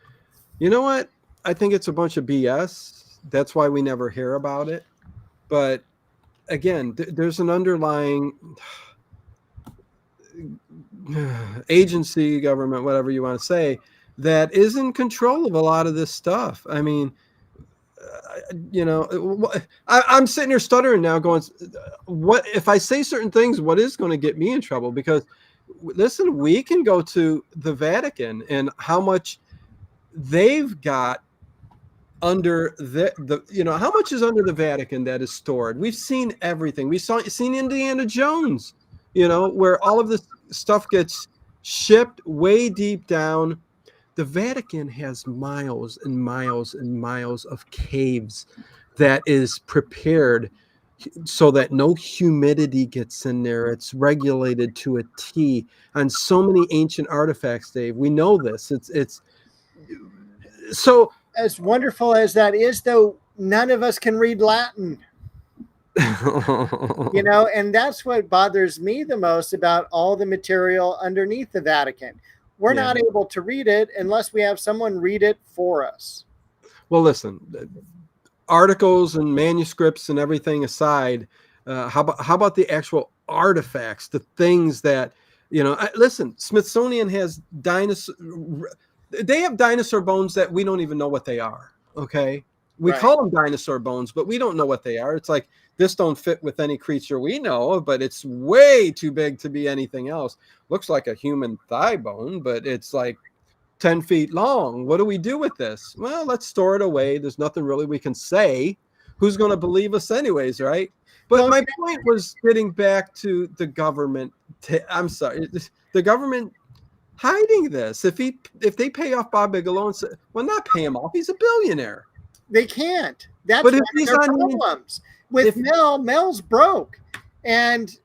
you know what? I think it's a bunch of BS. That's why we never hear about it. But again, there's an underlying agency, government, whatever you want to say, that is in control of a lot of this stuff. I mean, I'm sitting here stuttering now going, what if I say certain things, what is going to get me in trouble? Because listen, we can go to the Vatican and how much they've got under the how much is under the Vatican that is stored. We've seen everything. Seen Indiana Jones, where all of this stuff gets shipped way deep down. The Vatican has miles and miles and miles of caves that is prepared so that no humidity gets in there. It's regulated to a T on so many ancient artifacts, Dave. We know this. It's so as wonderful as that is, though, none of us can read Latin. And that's what bothers me the most about all the material underneath the Vatican. We're not able to read it unless we have someone read it for us. Well, listen, articles and manuscripts and everything aside, how about the actual artifacts, the things that, listen, Smithsonian has they have dinosaur bones that we don't even know what they are. Okay. We call them dinosaur bones, but we don't know what they are. It's like, this don't fit with any creature we know, but it's way too big to be anything else. Looks like a human thigh bone, but it's like 10 feet long. What do we do with this? Well, let's store it away. There's nothing really we can say. Who's going to believe us anyways, right? But my point was getting back to the government. I'm sorry, the government hiding this. If they pay off Bob Bigelow and say, well, not pay him off, he's a billionaire. They can't. That's one of their problems. With Mel's broke. And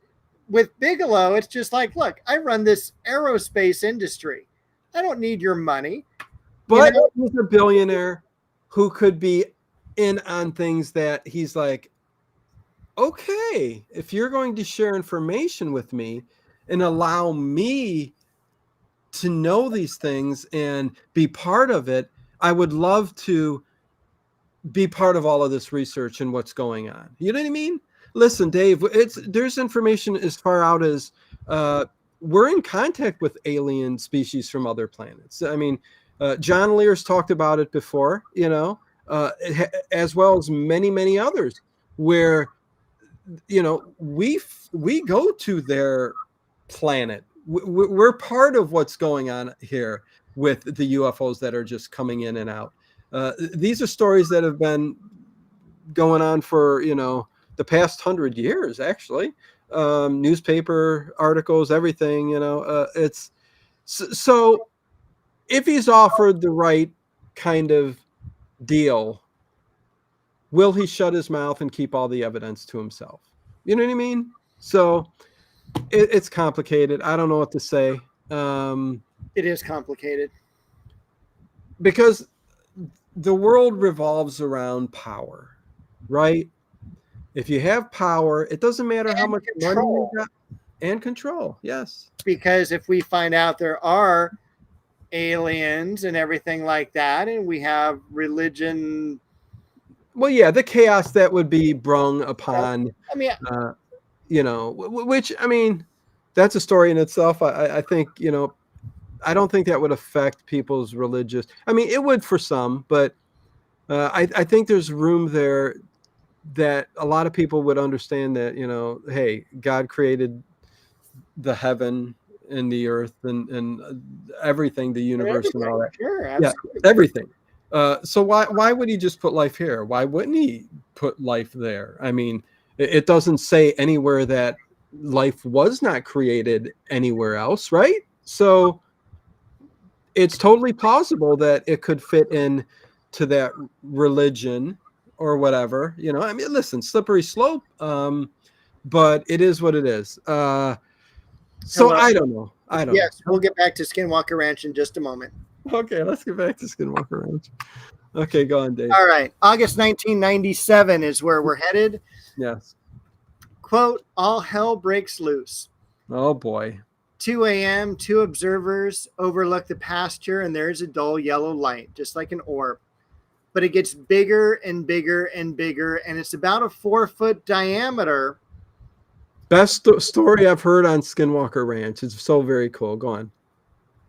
with Bigelow, it's just like, look, I run this aerospace industry. I don't need your money. But he's a billionaire who could be in on things that he's like, okay, if you're going to share information with me and allow me to know these things and be part of it, I would love to be part of all of this research and what's going on. You know what I mean? Listen, Dave, there's information as far out as we're in contact with alien species from other planets. I mean, John Lear's talked about it before, as well as many, many others, where, we go to their planet. We're part of what's going on here with the UFOs that are just coming in and out. These are stories that have been going on for, the past 100 years, actually. Newspaper articles, everything, it's so if he's offered the right kind of deal, will he shut his mouth and keep all the evidence to himself? You know what I mean? So It's complicated. I don't know what to say. It is complicated. Because the world revolves around power, right? If you have power, it doesn't matter how much money you got, and control. Yes. Because if we find out there are aliens and everything like that, and we have religion. Well, yeah, the chaos that would be brung upon, I mean, which, I mean, that's a story in itself. I think, I don't think that would affect people's religious. I mean, it would for some, but I think there's room there that a lot of people would understand that, hey, God created the heaven and the earth and everything, the universe and all that. Sure, absolutely. Yeah, everything. So why would he just put life here? Why wouldn't he put life there? I mean, it doesn't say anywhere that life was not created anywhere else, right? So it's totally plausible that it could fit in to that religion or whatever. I mean, listen, slippery slope. But it is what it is. So I don't know. Yes, we'll get back to Skinwalker Ranch in just a moment. Okay, let's get back to Skinwalker Ranch. Okay, go on, Dave. All right. August 1997 is where we're headed. Yes. Quote, all hell breaks loose. Oh, boy. 2 a.m., 2 observers overlook the pasture, and there's a dull yellow light, just like an orb. But it gets bigger and bigger and bigger, and it's about a 4-foot diameter. Best story I've heard on Skinwalker Ranch. It's so very cool. Go on.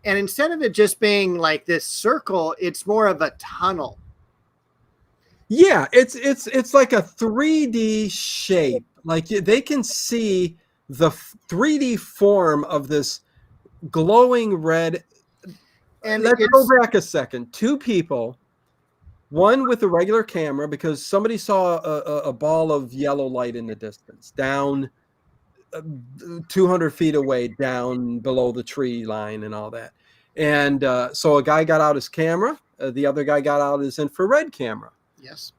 And instead of it just being like this circle, it's more of a tunnel. Yeah, it's like a 3D shape. Like they can see the 3D form of this glowing red. And let's go back a second. 2 people, one with a regular camera, because somebody saw a ball of yellow light in the distance, down 200 feet away, down below the tree line and all that. And so a guy got out his camera. The other guy got out his infrared camera. Yes.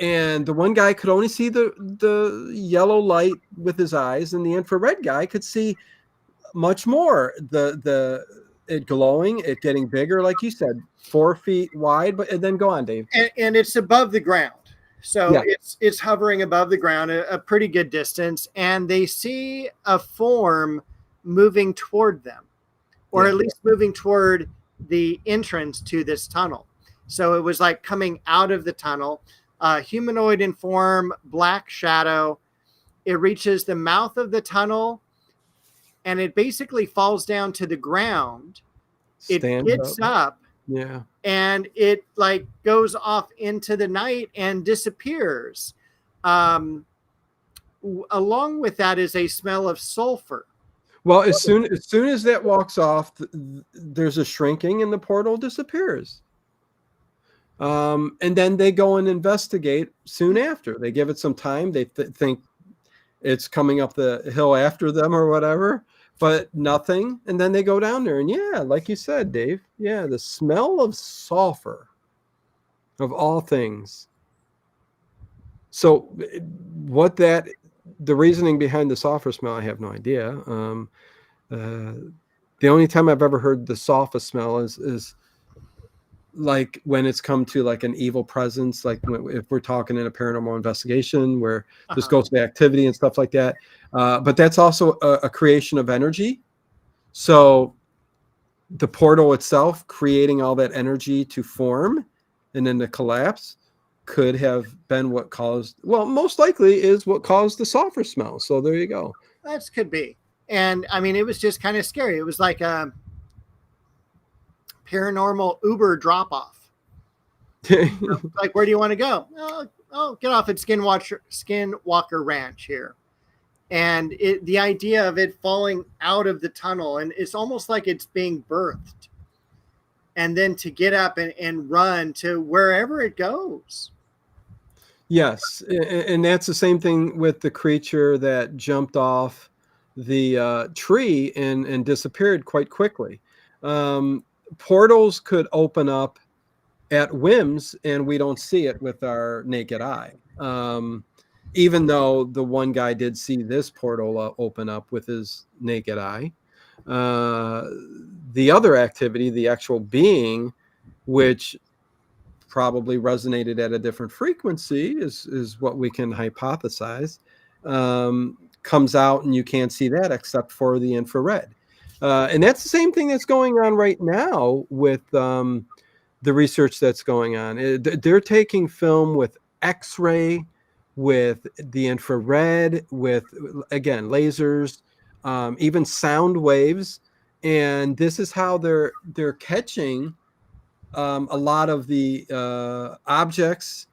And the one guy could only see the yellow light with his eyes, and the infrared guy could see much more. It glowing, it getting bigger, like you said, 4 feet wide. But and then go on, Dave. And it's above the ground. So yeah. It's hovering above the ground a pretty good distance, and they see a form moving toward them, or at least moving toward the entrance to this tunnel. So it was like coming out of the tunnel, humanoid in form, black shadow. It reaches the mouth of the tunnel, and it basically falls down to the ground. It gets up. Yeah. And it like goes off into the night and disappears. Along with that is a smell of sulfur. Well, as soon as that walks off, there's a shrinking and the portal disappears. And then they go and investigate soon after. They give it some time. They think it's coming up the hill after them or whatever. But nothing, and then they go down there, and yeah, like you said, Dave, yeah, the smell of sulfur, of all things. So, the reasoning behind the sulfur smell, I have no idea. The only time I've ever heard the sulfur smell is like when it's come to like an evil presence, like if we're talking in a paranormal investigation where there's ghostly activity and stuff like that. But that's also a creation of energy. So the portal itself creating all that energy to form and then the collapse could have been what caused, well, most likely is what caused the sulfur smell. So there you go. That could be. And I mean, it was just kind of scary. It was like a paranormal Uber drop-off. Like, where do you want to go? Oh, get off at Skinwalker Ranch here. And the idea of it falling out of the tunnel, and it's almost like it's being birthed. And then to get up and run to wherever it goes. Yes, and that's the same thing with the creature that jumped off the tree and disappeared quite quickly. Portals could open up at whims, and we don't see it with our naked eye. even though the one guy did see this portal open up with his naked eye. The other activity, the actual being, which probably resonated at a different frequency, is what we can hypothesize, comes out, and you can't see that except for the infrared. And that's the same thing that's going on right now with the research that's going on. They're taking film with X-ray, with the infrared, with, again, lasers, even sound waves. And this is how they're catching a lot of the objects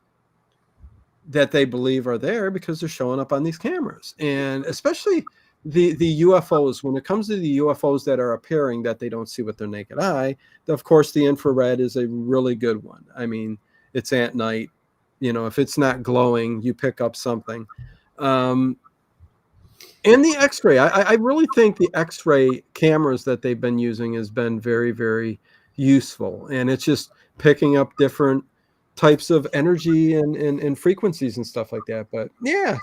that they believe are there, because they're showing up on these cameras. And especially the UFOs, when it comes to the UFOs that are appearing that they don't see with their naked eye, of course, the infrared is a really good one. I mean, it's at night. If it's not glowing, you pick up something. And the X-ray, I really think the X-ray cameras that they've been using has been very, very useful. And it's just picking up different types of energy and frequencies and stuff like that. But yeah.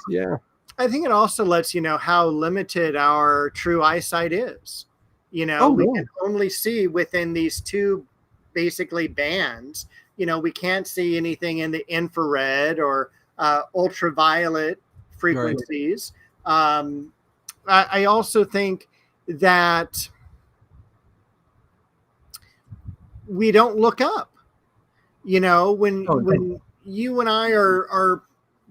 I think it also lets you know how limited our true eyesight is. We can only see within these two basically bands. We can't see anything in the infrared or ultraviolet frequencies. Right. I also think that we don't look up. When you and I are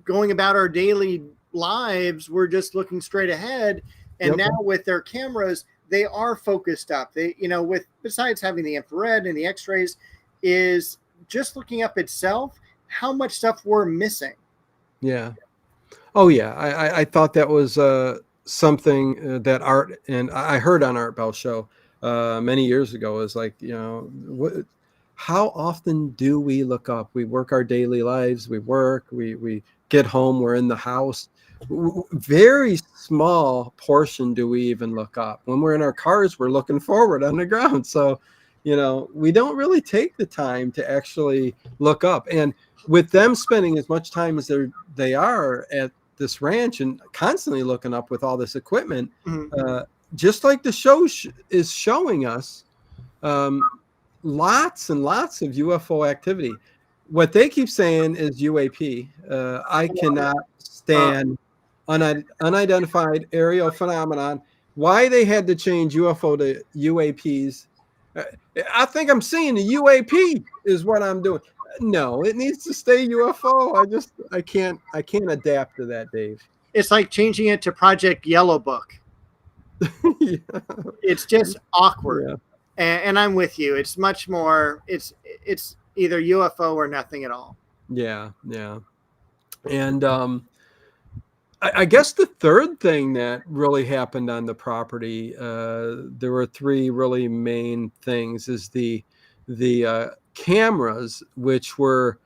going about our daily lives, we're just looking straight ahead. And now with their cameras, they are focused up. They, besides having the infrared and the X-rays, is just looking up itself, how much stuff we're missing. Yeah. Oh yeah. I thought that was something that Art, and I heard on Art Bell show many years ago, is like, how often do we look up? We work our daily lives. We work, we get home, we're in the house. Very small portion do we even look up. When we're in our cars, we're looking forward on the ground. So, we don't really take the time to actually look up. And with them spending as much time as they are at this ranch and constantly looking up with all this equipment, just like the show is showing us, lots and lots of UFO activity. What they keep saying is UAP. I cannot stand unidentified aerial phenomenon. Why they had to change UFO to UAPs? I think I'm seeing the UAP is what I'm doing. No, it needs to stay UFO. I can't adapt to that, Dave. It's like changing it to Project Yellow Book. Yeah. It's just awkward. Yeah. And I'm with you. It's much more, it's either UFO or nothing at all. Yeah. And I guess the third thing that really happened on the property, there were three really main things, is the cameras, which were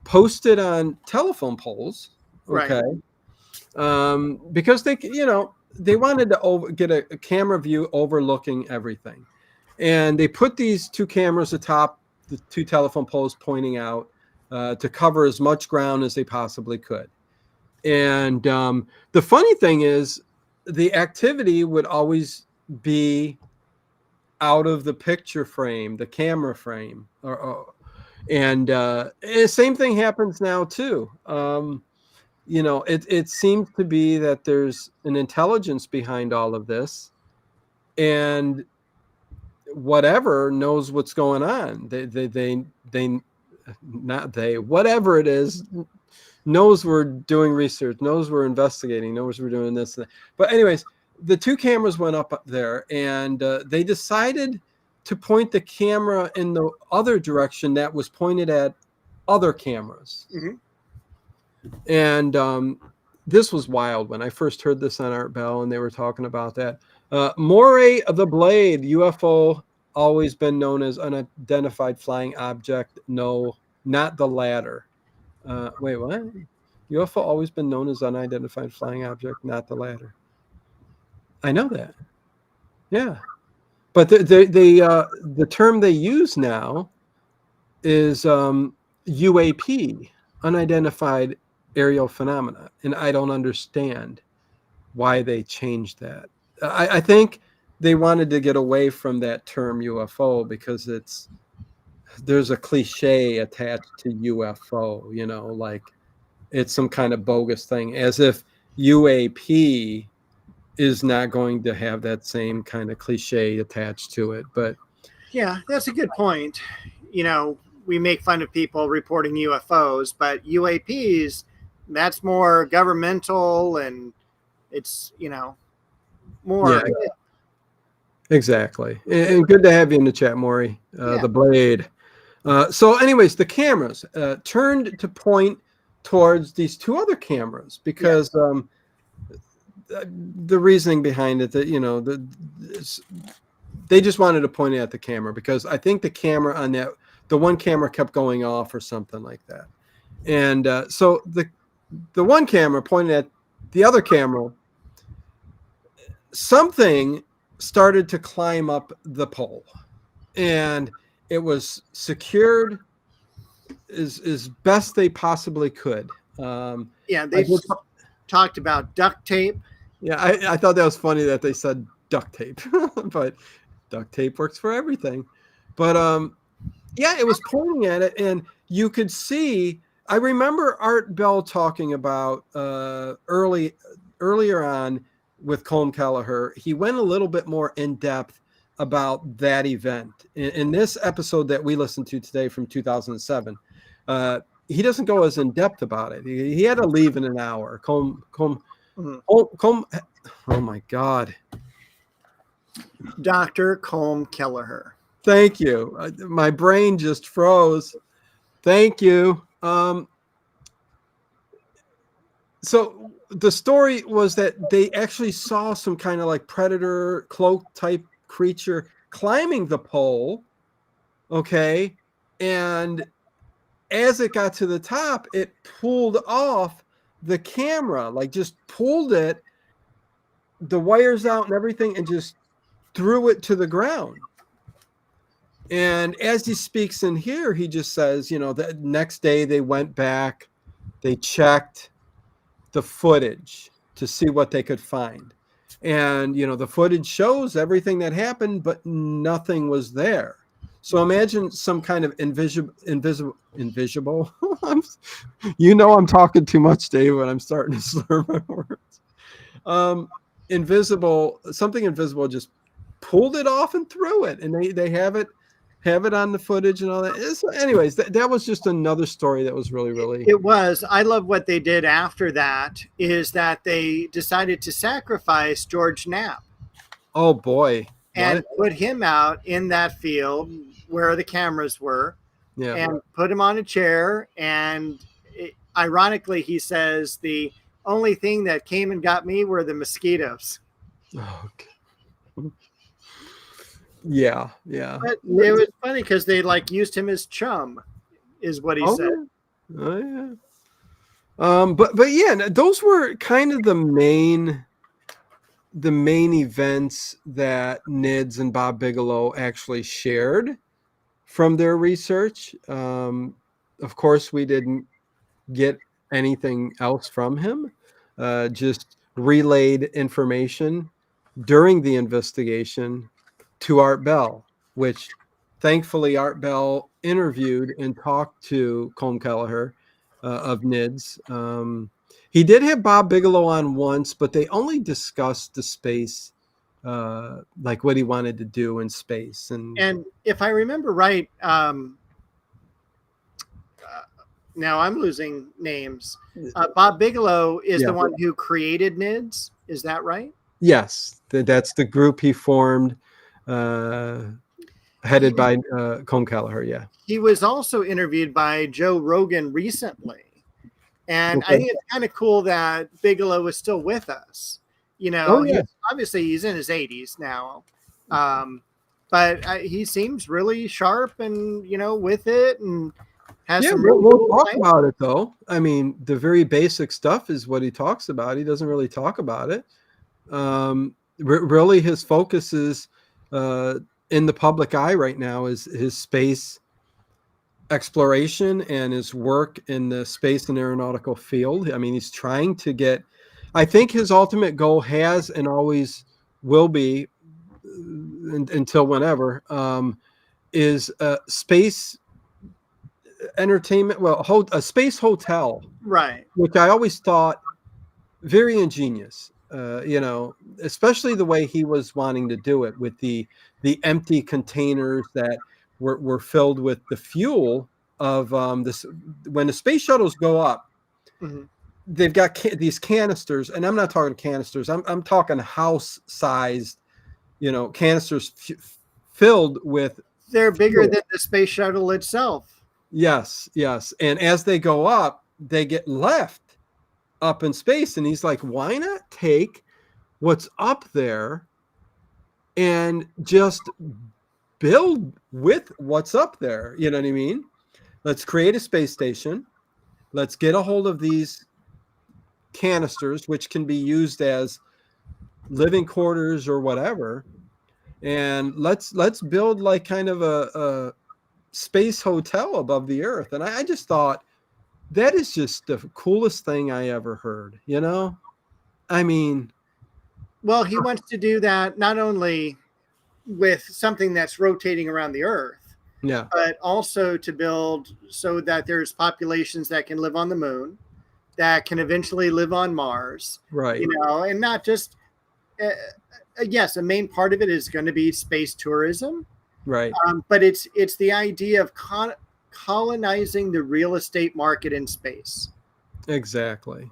posted on telephone poles. Okay. Right. Because they wanted to get a camera view overlooking everything. And they put these two cameras atop the two telephone poles pointing out to cover as much ground as they possibly could. And the funny thing is, the activity would always be out of the picture frame, the camera frame. And same thing happens now, too. It seems to be that there's an intelligence behind all of this. And whatever knows what's going on. Whatever it is, knows we're doing research, knows we're investigating, knows we're doing this. But anyways, the two cameras went up there, and they decided to point the camera in the other direction that was pointed at other cameras. And this was wild when I first heard this on Art Bell, and they were talking about that. Moray of the Blade, UFO always been known as unidentified flying object. No, not the latter. Wait, what? UFO always been known as unidentified flying object, not the latter. I know that. Yeah. But the term they use now is UAP, unidentified aerial phenomena, and I don't understand why they changed that. I think they wanted to get away from that term UFO because there's a cliche attached to UFO, like it's some kind of bogus thing, as if UAP is not going to have that same kind of cliche attached to it. But Yeah, that's a good point. We make fun of people reporting UFOs, but UAPs, that's more governmental, and it's, yeah, more. exactly. And good to have you in the chat, Maury. The Blade. So anyways, the cameras turned to point towards these two other cameras because the reasoning behind it that they just wanted to point it at the camera, because I think the camera on the one camera kept going off or something like that. And so the one camera pointed at the other camera, something started to climb up the pole, and it was secured as best they possibly could. They talked about duct tape. Yeah, I thought that was funny that they said duct tape, but duct tape works for everything. But yeah, it was pointing at it, and you could see. I remember Art Bell talking about earlier on with Colm Kelleher. He went a little bit more in depth about that event in this episode that we listened to today from 2007. He doesn't go as in depth about it. He had to leave in an hour. Oh my God. Dr. Colm Kelleher. Thank you. My brain just froze. Thank you. So the story was that they actually saw some kind of like predator cloak type creature climbing the pole. Okay. And as it got to the top, it pulled off the camera, like just pulled it, the wires out and everything, and just threw it to the ground. And as he speaks in here, he just says, the next day they went back, they checked the footage to see what they could find. And, the footage shows everything that happened, but nothing was there. So imagine some kind of invisible. I'm talking too much, Dave, when I'm starting to slur my words. Something invisible just pulled it off and threw it, and they have it on the footage and all that. Anyways, that was just another story that was really, really. It was. I love what they did after that is that they decided to sacrifice George Knapp. Oh boy. And put him out in that field where the cameras were, and put him on a chair. And ironically, he says the only thing that came and got me were the mosquitoes. Oh, okay. Yeah. But it was funny because they used him as chum, is what he said. Oh yeah. But yeah, those were kind of the main events that NIDS and Bob Bigelow actually shared from their research. Of course, we didn't get anything else from him. Just relayed information during the investigation to Art Bell, which thankfully Art Bell interviewed and talked to Colm Kelleher of NIDS. He did have Bob Bigelow on once, but they only discussed the space, like what he wanted to do in space. And if I remember right, now I'm losing names. Bob Bigelow is the one who created NIDS. Is that right? Yes, that's the group he formed, headed by Colm Kelleher. Yeah. He was also interviewed by Joe Rogan recently. And I think it's kind of cool that Bigelow is still with us. Obviously he's in his 80s now. But he seems really sharp and, with it, and has some we'll talk about it though. I mean, the very basic stuff is what he talks about. He doesn't really talk about it. Really his focus is in the public eye right now is his space exploration and his work in the space and aeronautical field. I mean, he's trying to get, I think his ultimate goal has and always will be until whenever, is a space entertainment, well, a space hotel, Right. which I always thought very ingenious. Especially the way he was wanting to do it with the empty containers that were filled with the fuel of this. When the space shuttles go up, Mm-hmm. they've got these canisters, and I'm not talking canisters. I'm talking house sized, canisters filled with. They're bigger fuel. than the space shuttle itself. Yes, yes. And as they go up, they get left up in space. And he's like, why not take what's up there and just build with what's up there? You know what I mean? Let's create a space station. Let's get a hold of these canisters, which can be used as living quarters or whatever. And let's build like kind of a space hotel above the earth. And I just thought that is just the coolest thing I ever heard, I mean, Well, he wants to do that not only with something that's rotating around the earth, yeah, but also to build so that there's populations that can live on the moon, that can eventually live on Mars, right, and not just, yes, a main part of it is going to be space tourism, right, but it's the idea of colonizing the real estate market in space. exactly.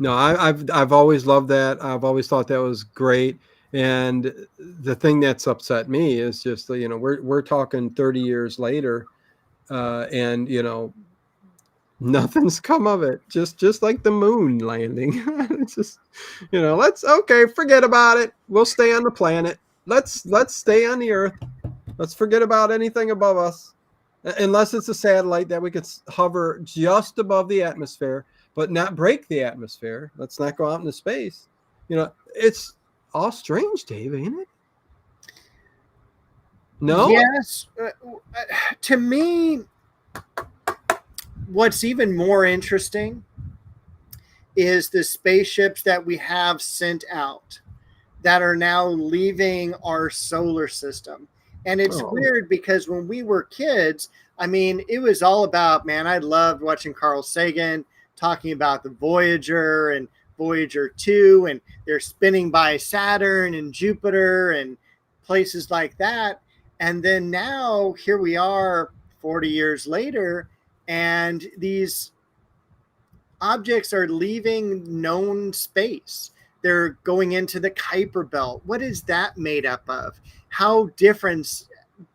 No, I've always loved that. I've always thought that was great. And the thing that's upset me is just, we're talking 30 years later, and nothing's come of it. Just like the moon landing. It's just, forget about it. We'll stay on the planet. Let's stay on the earth. Let's forget about anything above us, unless it's a satellite that we could hover just above the atmosphere, but not break the atmosphere. Let's not go out into space. It's all strange, Dave, ain't it? No? Yes. To me, what's even more interesting is the spaceships that we have sent out that are now leaving our solar system. And it's weird because when we were kids, I mean, it was all about, man, I loved watching Carl Sagan talking about the Voyager and Voyager 2, and they're spinning by Saturn and Jupiter and places like that. And then now here we are 40 years later, and these objects are leaving known space. They're going into the Kuiper Belt. What is that made up of? How different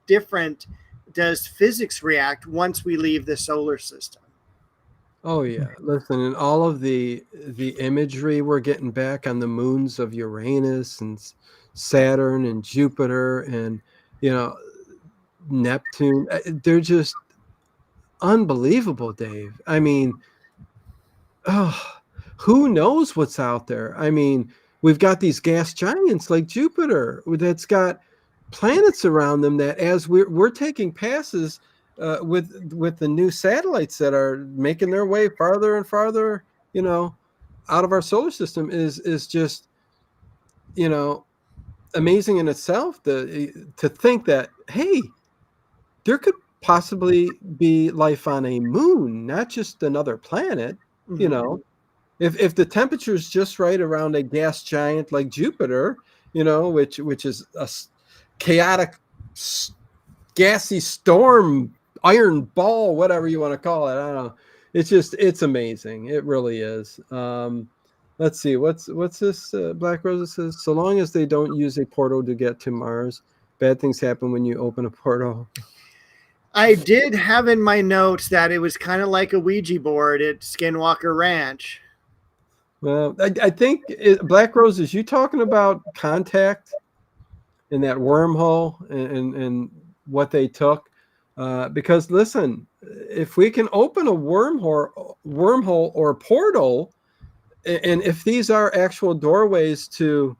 does physics react once we leave the solar system? Oh yeah, listen, and all of the imagery we're getting back on the moons of Uranus and Saturn and Jupiter and Neptune, they're just unbelievable, Dave. I mean, who knows what's out there? I mean, we've got these gas giants like Jupiter that's got planets around them that, as we're taking passes with the new satellites that are making their way farther and farther, out of our solar system, is just, amazing in itself to think that, hey, there could possibly be life on a moon, not just another planet. Mm-hmm. If the temperature is just right around a gas giant like Jupiter, which is a chaotic, gassy storm, iron ball, whatever you want to call it. I don't know. It's amazing. It really is. Let's see. What's this? Black Rose says, so long as they don't use a portal to get to Mars, bad things happen when you open a portal. I did have in my notes that it was kind of like a Ouija board at Skinwalker Ranch. Well, I think Black Rose, is you talking about Contact and that wormhole and what they took? Because listen, if we can open a wormhole or a portal, and if these are actual doorways to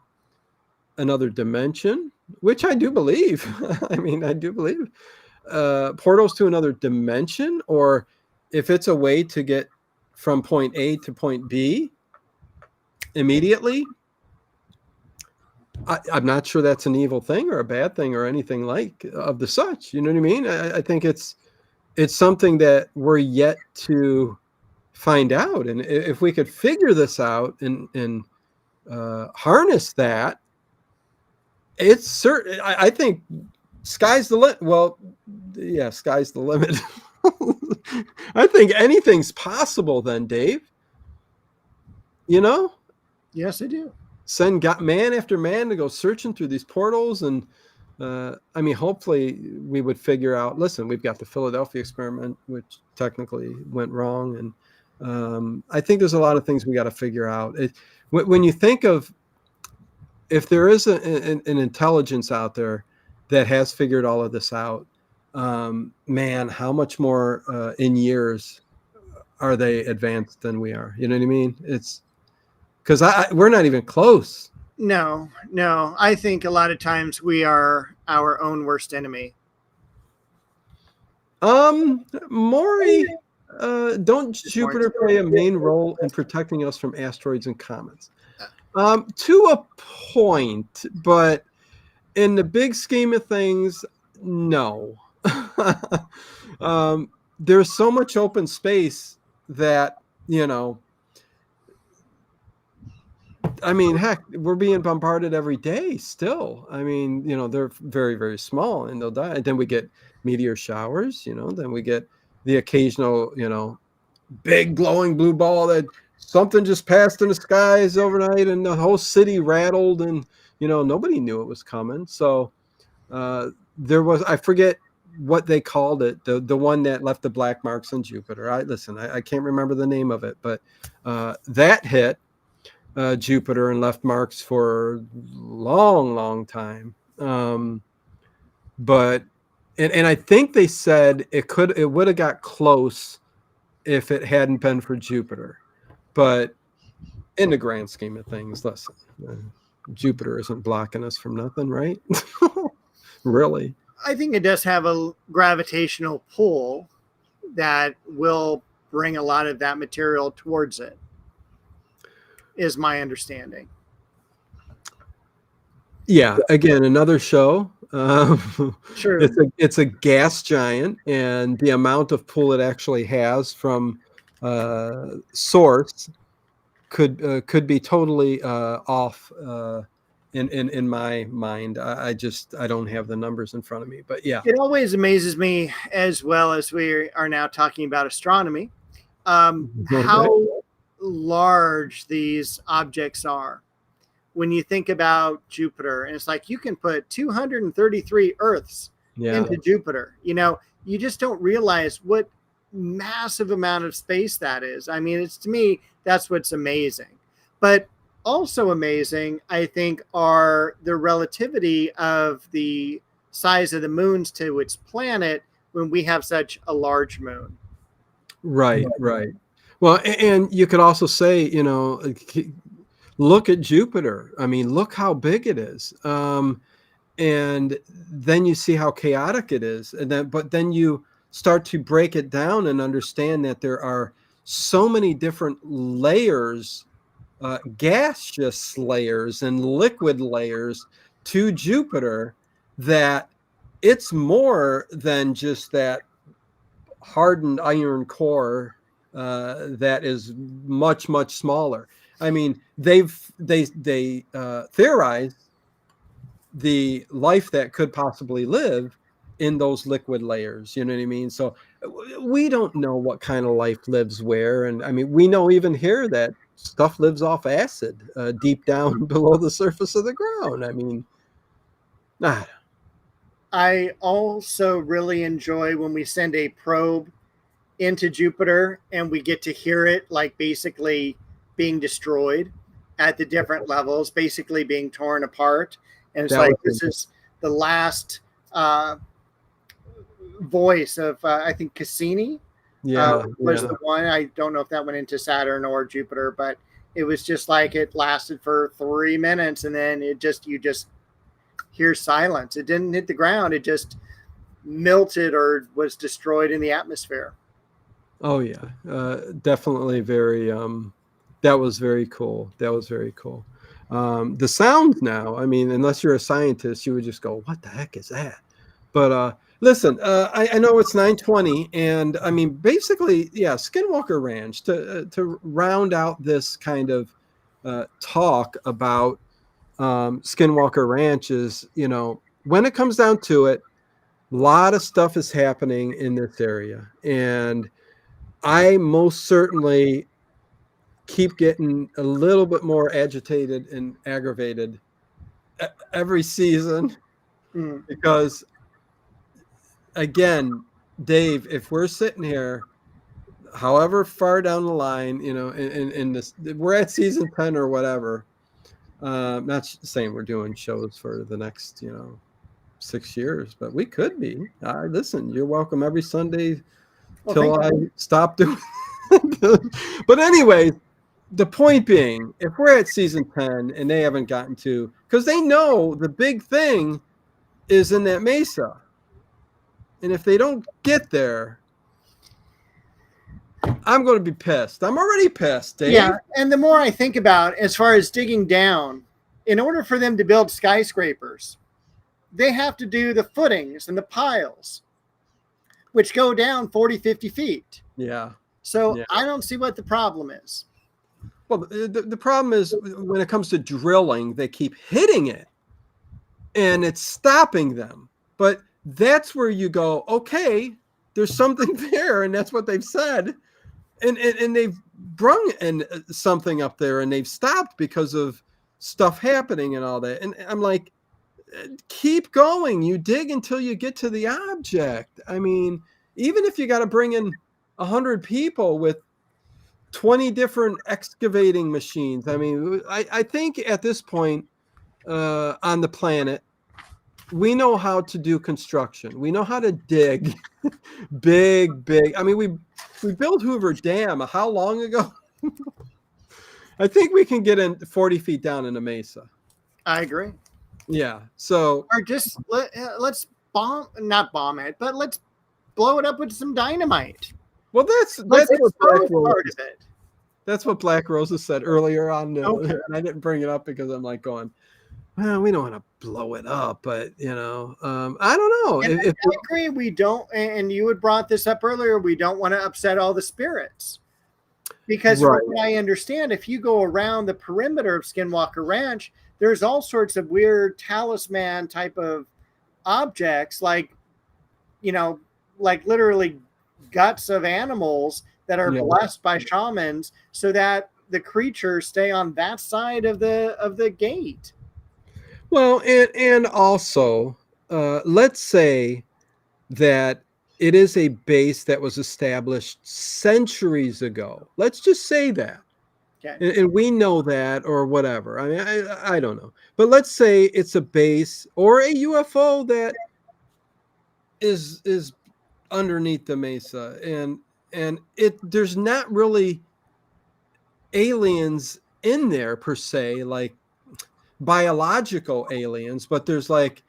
another dimension, which I do believe, I mean, I do believe, portals to another dimension, or if it's a way to get from point A to point B immediately, I'm not sure that's an evil thing or a bad thing or anything like of the such. You know what I mean? I think it's something that we're yet to find out. And if we could figure this out and harness that, it's certain. I think sky's the limit. Well, yeah, sky's the limit. I think anything's possible then, Dave. You know? Yes, I do. Send man after man to go searching through these portals. And I mean, hopefully we would figure out, listen, we've got the Philadelphia experiment, which technically went wrong. And I think there's a lot of things we got to figure out. When you think of, if there is an intelligence out there that has figured all of this out, man, how much more in years are they advanced than we are? You know what I mean? It's because we're not even close. No. I think a lot of times we are our own worst enemy. Maury, don't Jupiter play a main role in protecting us from asteroids and comets? To a point, but in the big scheme of things, no. There's so much open space that, you know, I mean, heck, we're being bombarded every day still. I mean, you know, they're very, very small and they'll die. And then we get meteor showers, you know, then we get the occasional, you know, big glowing blue ball that something just passed in the skies overnight and the whole city rattled and, you know, nobody knew it was coming. So there was, I forget what they called it, the one that left the black marks on Jupiter. I can't remember the name of it, but that hit Jupiter and left marks for a long time. But I think they said it would have got close if it hadn't been for Jupiter. But in the grand scheme of things, listen, Jupiter isn't blocking us from nothing, right? Really? I think it does have a gravitational pull that will bring a lot of that material towards it, is my understanding. Yeah, again, another show. Sure. It's a gas giant, and the amount of pull it actually has from source could be totally off in my mind. I don't have the numbers in front of me, but yeah, it always amazes me, as well as we are now talking about astronomy, how large these objects are. When you think about Jupiter, and it's like you can put 233 Earths into Jupiter. You know, you just don't realize what massive amount of space that is. I mean, it's, to me, that's what's amazing. But also amazing, I think, are the relativity of the size of the moons to its planet when we have such a large moon. Right. Well, and you could also say, you know, look at Jupiter. I mean, look how big it is. And then you see how chaotic it is. But then you start to break it down and understand that there are so many different layers, gaseous layers and liquid layers to Jupiter, that it's more than just that hardened iron core that is much smaller. I mean, they theorized the life that could possibly live in those liquid layers. You know what I mean? So we don't know what kind of life lives where. And I mean, we know even here that stuff lives off acid deep down below the surface of the ground. I mean, I also really enjoy when we send a probe into Jupiter and we get to hear it, like, basically being destroyed at the different levels, basically being torn apart. And it's like, this is the last voice of, I think, Cassini was the one. I don't know if that went into Saturn or Jupiter, but it was just like, it lasted for 3 minutes and then you just hear silence. It didn't hit the ground. It just melted or was destroyed in the atmosphere. Oh yeah, definitely very. That was very cool. That was very cool. The sounds now, I mean, unless you're a scientist, you would just go, "What the heck is that?" But listen, I know it's 9:20, and I mean, basically, yeah, Skinwalker Ranch to round out this kind of talk about Skinwalker Ranch is, when it comes down to it, a lot of stuff is happening in this area, and I most certainly keep getting a little bit more agitated and aggravated every season because, again, Dave, if we're sitting here, however far down the line, in this, we're at season 10 or whatever. Not saying we're doing shows for the next, 6 years, but we could be. Listen, you're welcome every Sunday till I stop doing. But anyway, the point being, if we're at season 10 and they haven't gotten to, because they know the big thing is in that mesa. And if they don't get there, I'm going to be pissed. I'm already pissed, Dave. Yeah, and the more I think about as far as digging down, in order for them to build skyscrapers, they have to do the footings and the piles, which go down 40, 50 feet. Yeah. So yeah. I don't see what the problem is. Well, the problem is when it comes to drilling, they keep hitting it and it's stopping them. But that's where you go, okay, there's something there. And that's what they've said. And they've brung in something up there and they've stopped because of stuff happening and all that. And I'm like, keep going. You dig until you get to the object. I mean, even if you got to bring in 100 people with 20 different excavating machines. I mean, I think at this point on the planet, we know how to do construction. We know how to dig big. I mean, we built Hoover Dam. How long ago? I think we can get in 40 feet down in a mesa. I agree. Yeah. So, or just let's not bomb it, but let's blow it up with some dynamite. Well, that's what part of it. That's what Black Rosa said earlier on. Okay. And I didn't bring it up because I'm like going, well, we don't want to blow it up, but I don't know. I agree. We don't, and you had brought this up earlier. We don't want to upset all the spirits because from what I understand, if you go around the perimeter of Skinwalker Ranch, there's all sorts of weird talisman type of objects, like literally guts of animals that are blessed by shamans so that the creatures stay on that side of the gate. Well, and also, let's say that it is a base that was established centuries ago. Let's just say that. Okay. And we know that or whatever. I mean, I don't know. But let's say it's a base or a UFO that is underneath the mesa and there's not really aliens in there per se, like biological aliens, but there's like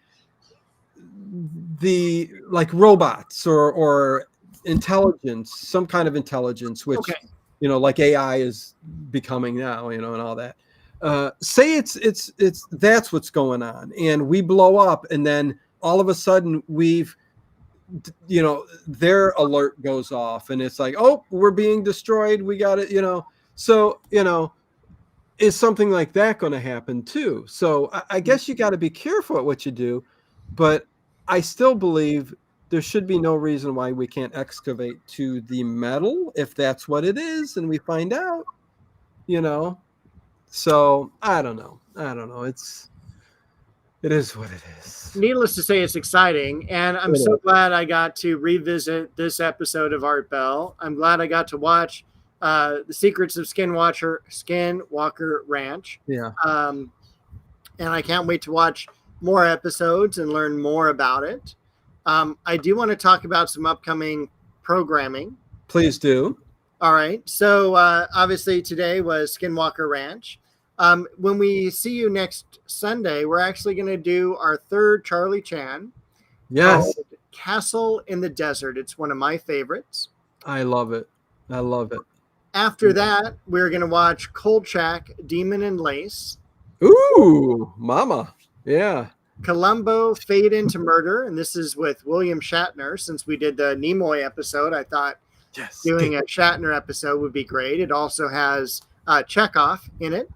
robots or intelligence, some kind of intelligence, which like AI is becoming now, and all that. Say it's that's what's going on, and we blow up, and then all of a sudden their alert goes off and it's like, oh, we're being destroyed. We got it, So, is something like that going to happen too? So I guess you got to be careful at what you do, but I still believe there should be no reason why we can't excavate to the metal if that's what it is. And we find out, so I don't know. It is what it is. Needless to say, it's exciting. And I'm so glad I got to revisit this episode of Art Bell. I'm glad I got to watch The Secrets of Skinwalker Ranch. Yeah. And I can't wait to watch more episodes and learn more about it. I do want to talk about some upcoming programming. Please do. All right. So obviously today was Skinwalker Ranch. When we see you next Sunday, we're actually going to do our third Charlie Chan. Yes. Castle in the Desert. It's one of my favorites. I love it. I love it. After that, we're going to watch Kolchak, Demon and Lace. Ooh, mama. Yeah. Columbo, Fade into Murder. And this is with William Shatner. Since we did the Nimoy episode, I thought doing a Shatner episode would be great. It also has Chekhov in it.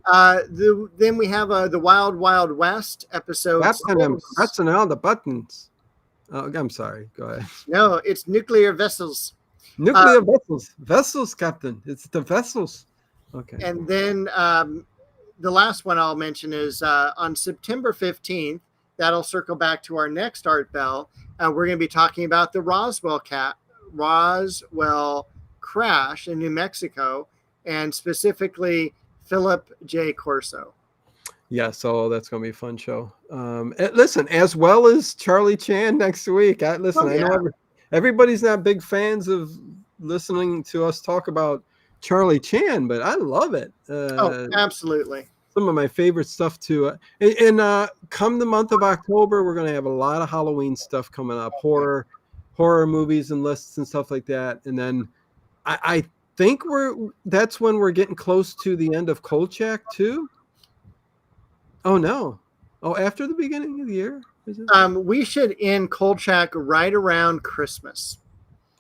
Then we have the Wild Wild West episode. Pressing all the buttons. Oh, I'm sorry. Go ahead. No, it's Nuclear Vessels. Nuclear vessels, Captain. It's the vessels. Okay. And then the last one I'll mention is on September 15th. That'll circle back to our next Art Bell. We're going to be talking about the Roswell crash in New Mexico, and specifically Philip J. Corso. Yeah, so that's going to be a fun show. Listen, as well as Charlie Chan next week. I know everybody's not big fans of listening to us talk about Charlie Chan, but I love it. Absolutely. Some of my favorite stuff too. And come the month of October, we're going to have a lot of Halloween stuff coming up, horror movies and lists and stuff like that. And then I think that's when we're getting close to the end of Kolchak too. Oh no! Oh, after the beginning of the year, is it? We should end Kolchak right around Christmas.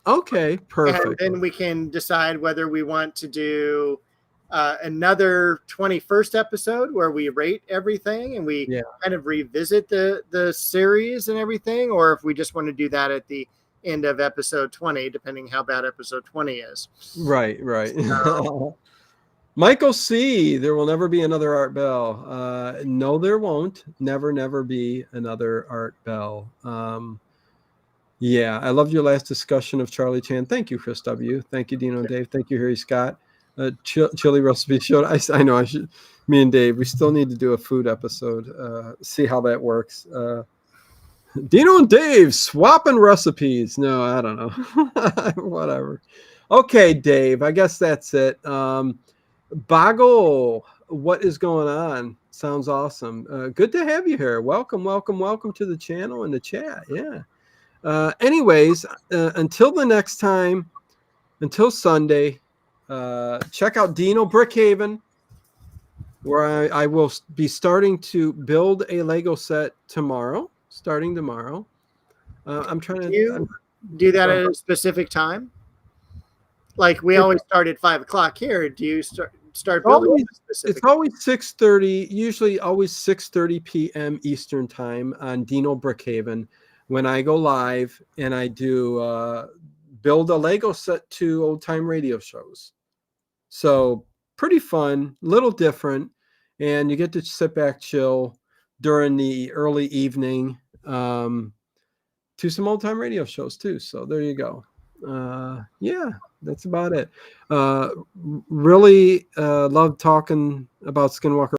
Okay, perfect. And then we can decide whether we want to do another 21st episode where we rate everything and we kind of revisit the series and everything, or if we just want to do that at the end of episode 20, depending how bad episode 20 is. Right. Michael C., there will never be another Art Bell. No, there won't. Never be another Art Bell. I loved your last discussion of Charlie Chan. Thank you, Chris W. Thank you, Dino and Dave. Thank you, Harry Scott. Chili recipe show. I know me and Dave, we still need to do a food episode. See how that works. Dino and Dave swapping recipes. No, I don't know. Whatever. Okay, Dave, I guess that's it. Boggle, what is going on? Sounds awesome. Good to have you here. Welcome to the channel and the chat. Yeah. Anyways, until the next time, until Sunday, check out Dino Brickhaven, where I will be starting to build a Lego set starting tomorrow. I'm trying to do that at a specific time. Like we always start at 5 o'clock here. Do you start building? It's always 6:30. Usually, always 6:30 p.m. Eastern time on Dino Brickhaven when I go live and I do build a Lego set to old time radio shows. So pretty fun, little different, and you get to sit back, chill during the early evening to some old time radio shows too. So there you go. That's about it. Really love talking about Skinwalker